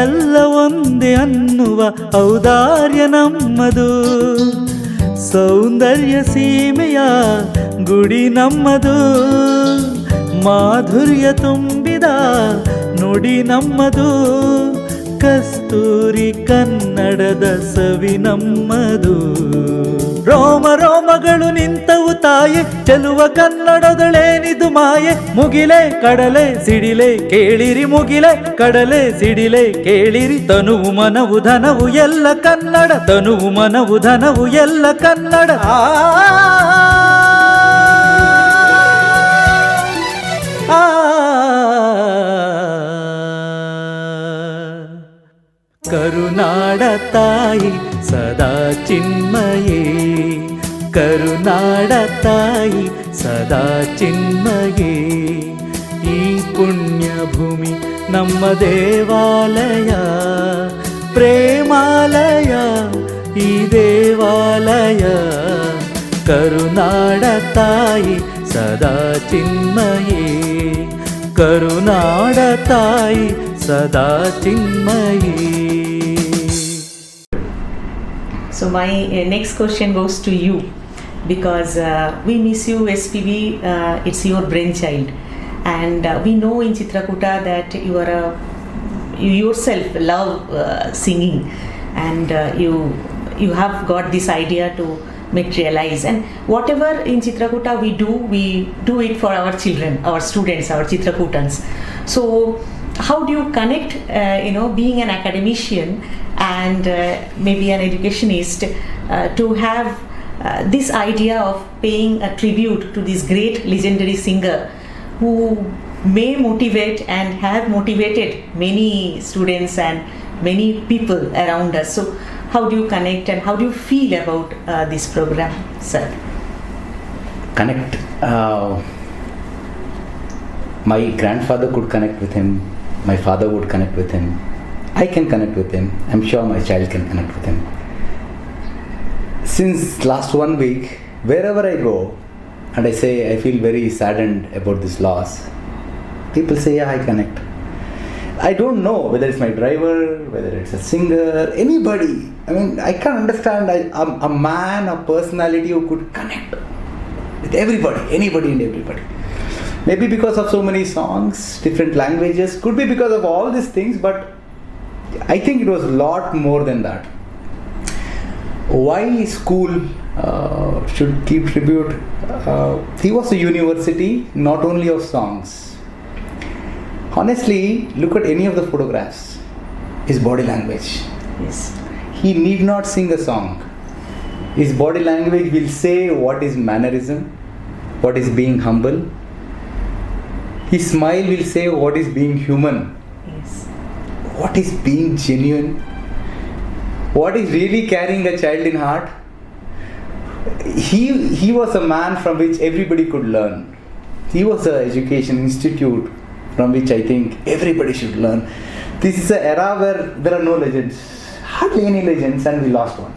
ಎಲ್ಲ ಒಂದೇ ಅನ್ನುವ ಔದಾರ್ಯ ನಮ್ಮದು. ಸೌಂದರ್ಯ ಸೀಮೆಯ ಗುಡಿ ನಮ್ಮದು, ಮಾಧುರ್ಯ ತುಂಬಿದ ನುಡಿ ನಮ್ಮದು. ಕಸ್ತೂರಿ ಕನ್ನಡದ ಸವಿ ನಮ್ಮದು. ರೋಮ ರೋಮಗಳು ನಿಂತವು ತಾಯೆ, ಚೆಲುವ ಕನ್ನಡದಳೇನಿದು ಮಾಯೆ. ಮುಗಿಲೆ ಕಡಲೆ ಸಿಡಿಲೆ ಕೇಳಿರಿ, ಮುಗಿಲೆ ಕಡಲೆ ಸಿಡಿಲೆ ಕೇಳಿರಿ. ತನುವು ಮನವು ಧನವು ಎಲ್ಲ ಕನ್ನಡ, ತನುವು ಮನವು ಧನವು ಎಲ್ಲ ಕನ್ನಡ. ಕರುನಾಡ ತಾಯಿ ಸದಾ ಚಿನ್ಮಯೇ, ಕರುನಾಡ ತಾಯಿ ಸದಾ ಚಿನ್ಮಯೇ. ಈ ಪುಣ್ಯ ಭೂಮಿ ನಮ್ಮ ದೇವಾಲಯ, ಪ್ರೇಮಾಲಯ ಈ ದೇವಾಲಯ. ಕರುನಾಡ ತಾಯಿ ಸದಾ ಚಿನ್ಮಯೇ, ಕರುನಾಡ ತಾಯಿ ಸದಾ ಚಿನ್ಮಯೇ. So my next question goes to you, because we miss you, SPB. It's your brainchild, and we know in Chitrakuta that you yourself love singing, and you have got this idea to materialize. And whatever in Chitrakuta we do it for our children, our students, our Chitrakutans. So how do you connect, being an academician and maybe an educationist, to have this idea of paying a tribute to this great legendary singer who may motivate and have motivated many students and many people around us? So how do you connect and how do you feel about this program, sir? Connect. My grandfather could connect with him. My father would connect with him. I can connect with him. I'm sure my child can connect with him. Since last 1 week, wherever I go and I say I feel very saddened about this loss, people say, yeah, I connect. I don't know whether it's my driver, whether it's a singer, anybody. I mean, I can't understand a man, a personality who could connect with everybody, anybody and everybody. Maybe because of so many songs, different languages, could be because of all these things, but I think it was a lot more than that. Why school should keep tribute? He was a university, not only of songs. Honestly, look at any of the photographs. His body language. Yes. He need not sing a song. His body language will say what is mannerism, what is being humble. His smile will say what is being human. Yes. What is being genuine? What is really carrying a child in heart? He was a man from which everybody could learn. He was an education institute from which I think everybody should learn. This is an era where there are no legends, hardly any legends, and we lost one.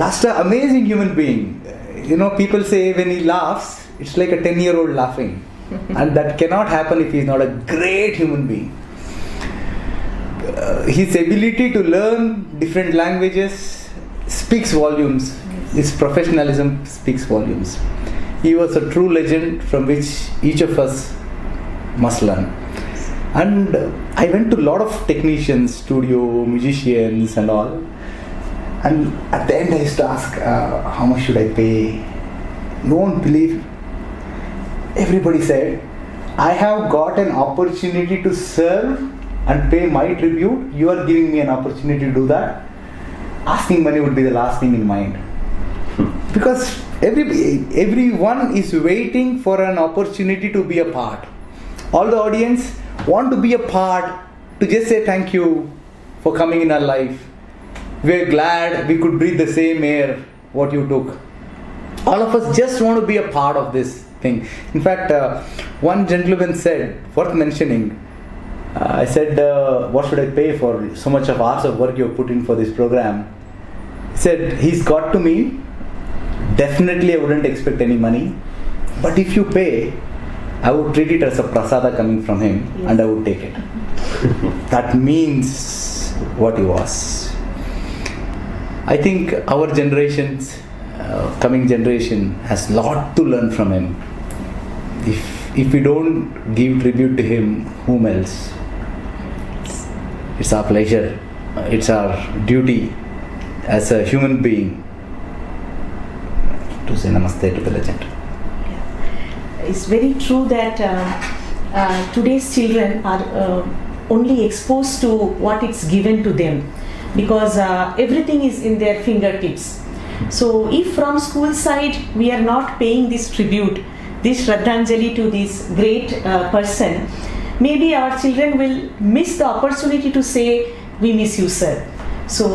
Lost an amazing human being. People say when he laughs, it's like a 10-year-old laughing. And that cannot happen if he's not a great human being. His ability to learn different languages speaks volumes. His professionalism speaks volumes. He was a true legend from which each of us must learn. And I went to a lot of technicians, studio, musicians and all. And at the end I used to ask, how much should I pay? You won't believe. Everybody said, I have got an opportunity to serve and pay my tribute. You are giving me an opportunity to do that. Asking money would be the last thing in mind. Because everyone is waiting for an opportunity to be a part. All the audience want to be a part, to just say thank you for coming in our life. We're glad we could breathe the same air what you took. All of us just want to be a part of this thing. In fact, one gentleman said, worth mentioning, I said, what should I pay for so much of hours of work you have put in for this program? He said, he's got to me. Definitely I wouldn't expect any money. But if you pay, I would treat it as a prasada coming from him, and I would take it. That means what he was. I think our generations, coming generation, has lot to learn from him. If we don't give tribute to him, whom else? It's our pleasure, it's our duty as a human being to say namaste to the legend. It's very true that today's children are only exposed to what it's given to them, because everything is in their fingertips. So if from school side we are not paying this tribute, this Shraddhanjali to this great person, maybe our children will miss the opportunity to say, we miss you, sir. So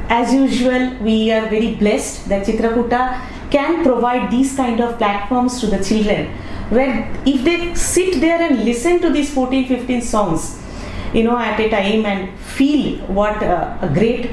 as usual, we are very blessed that Chitrakuta can provide these kind of platforms to the children, where if they sit there and listen to these 14-15 songs, at a time, and feel what a great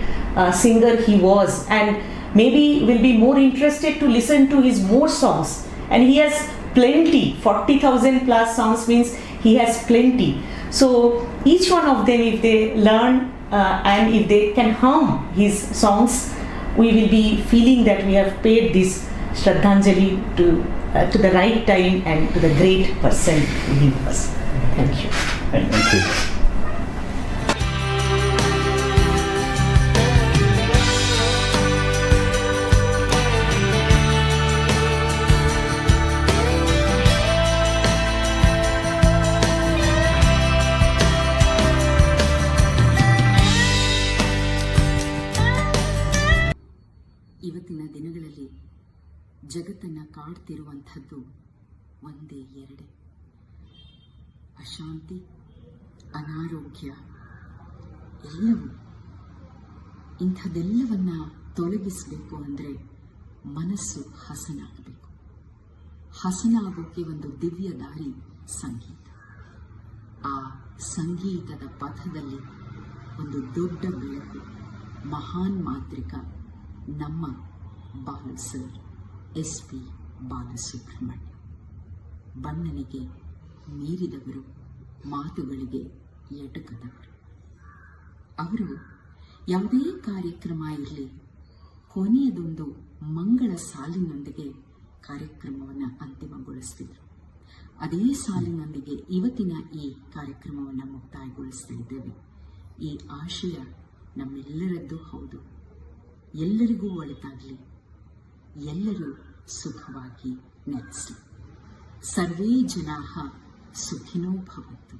singer he was, and maybe will be more interested to listen to his more songs. And he has plenty, 40,000 plus songs means he has plenty. So each one of them, if they learn and if they can hum his songs, we will be feeling that we have paid this Shraddhanjali to the right time and to the great person within us. Thank you. Thank you. ಇವತ್ತಿನ ದಿನಗಳಲ್ಲಿ ಜಗತ್ತನ್ನು ಕಾಡ್ತಿರುವಂಥದ್ದು ಒಂದೇ ಎರಡೇ: ಅಶಾಂತಿ, ಅನಾರೋಗ್ಯ, ಎಲ್ಲವೂ. ಇಂಥದ್ದೆಲ್ಲವನ್ನ ತೊಲಗಿಸಬೇಕು ಅಂದರೆ ಮನಸ್ಸು ಹಸನಾಗಬೇಕು. ಹಸನಾಗೋಕ್ಕೆ ಒಂದು ದಿವ್ಯ ದಾರಿ ಸಂಗೀತ. ಆ ಸಂಗೀತದ ಪಥದಲ್ಲಿ ಒಂದು ದೊಡ್ಡ ಬೆಳಕು, ಮಹಾನ್ ಮಾಂತ್ರಿಕ ನಮ್ಮ ಬಾಲು ಸರ್ SP ಬಾಲಸುಬ್ರಹ್ಮಣ್ಯ. ಬಣ್ಣನಿಗೆ ಮೀರಿದವರು, ಮಾತುಗಳಿಗೆ ಎಟಕದವರು. ಅವರು ಯಾವುದೇ ಕಾರ್ಯಕ್ರಮ ಇರಲಿ, ಕೊನೆಯದೊಂದು ಮಂಗಳ ಸಾಲಿನೊಂದಿಗೆ ಕಾರ್ಯಕ್ರಮವನ್ನು ಅಂತಿಮಗೊಳಿಸ್ತಿದ್ರು. ಅದೇ ಸಾಲಿನೊಂದಿಗೆ ಇವತ್ತಿನ ಈ ಕಾರ್ಯಕ್ರಮವನ್ನು ಮುಕ್ತಾಯಗೊಳಿಸ್ತಾ ಇದ್ದೇವೆ. ಈ ಆಶಯ ನಮ್ಮೆಲ್ಲರದ್ದು ಹೌದು. ಎಲ್ಲರಿಗೂ ಒಳಿತಾಗಲಿ, ಎಲ್ಲರೂ ಸುಖವಾಗಿ ನೆಲೆಸಲಿ. ಸರ್ವೇ ಜನಾಃ ಸುಖಿನೋ ಭವಂತು.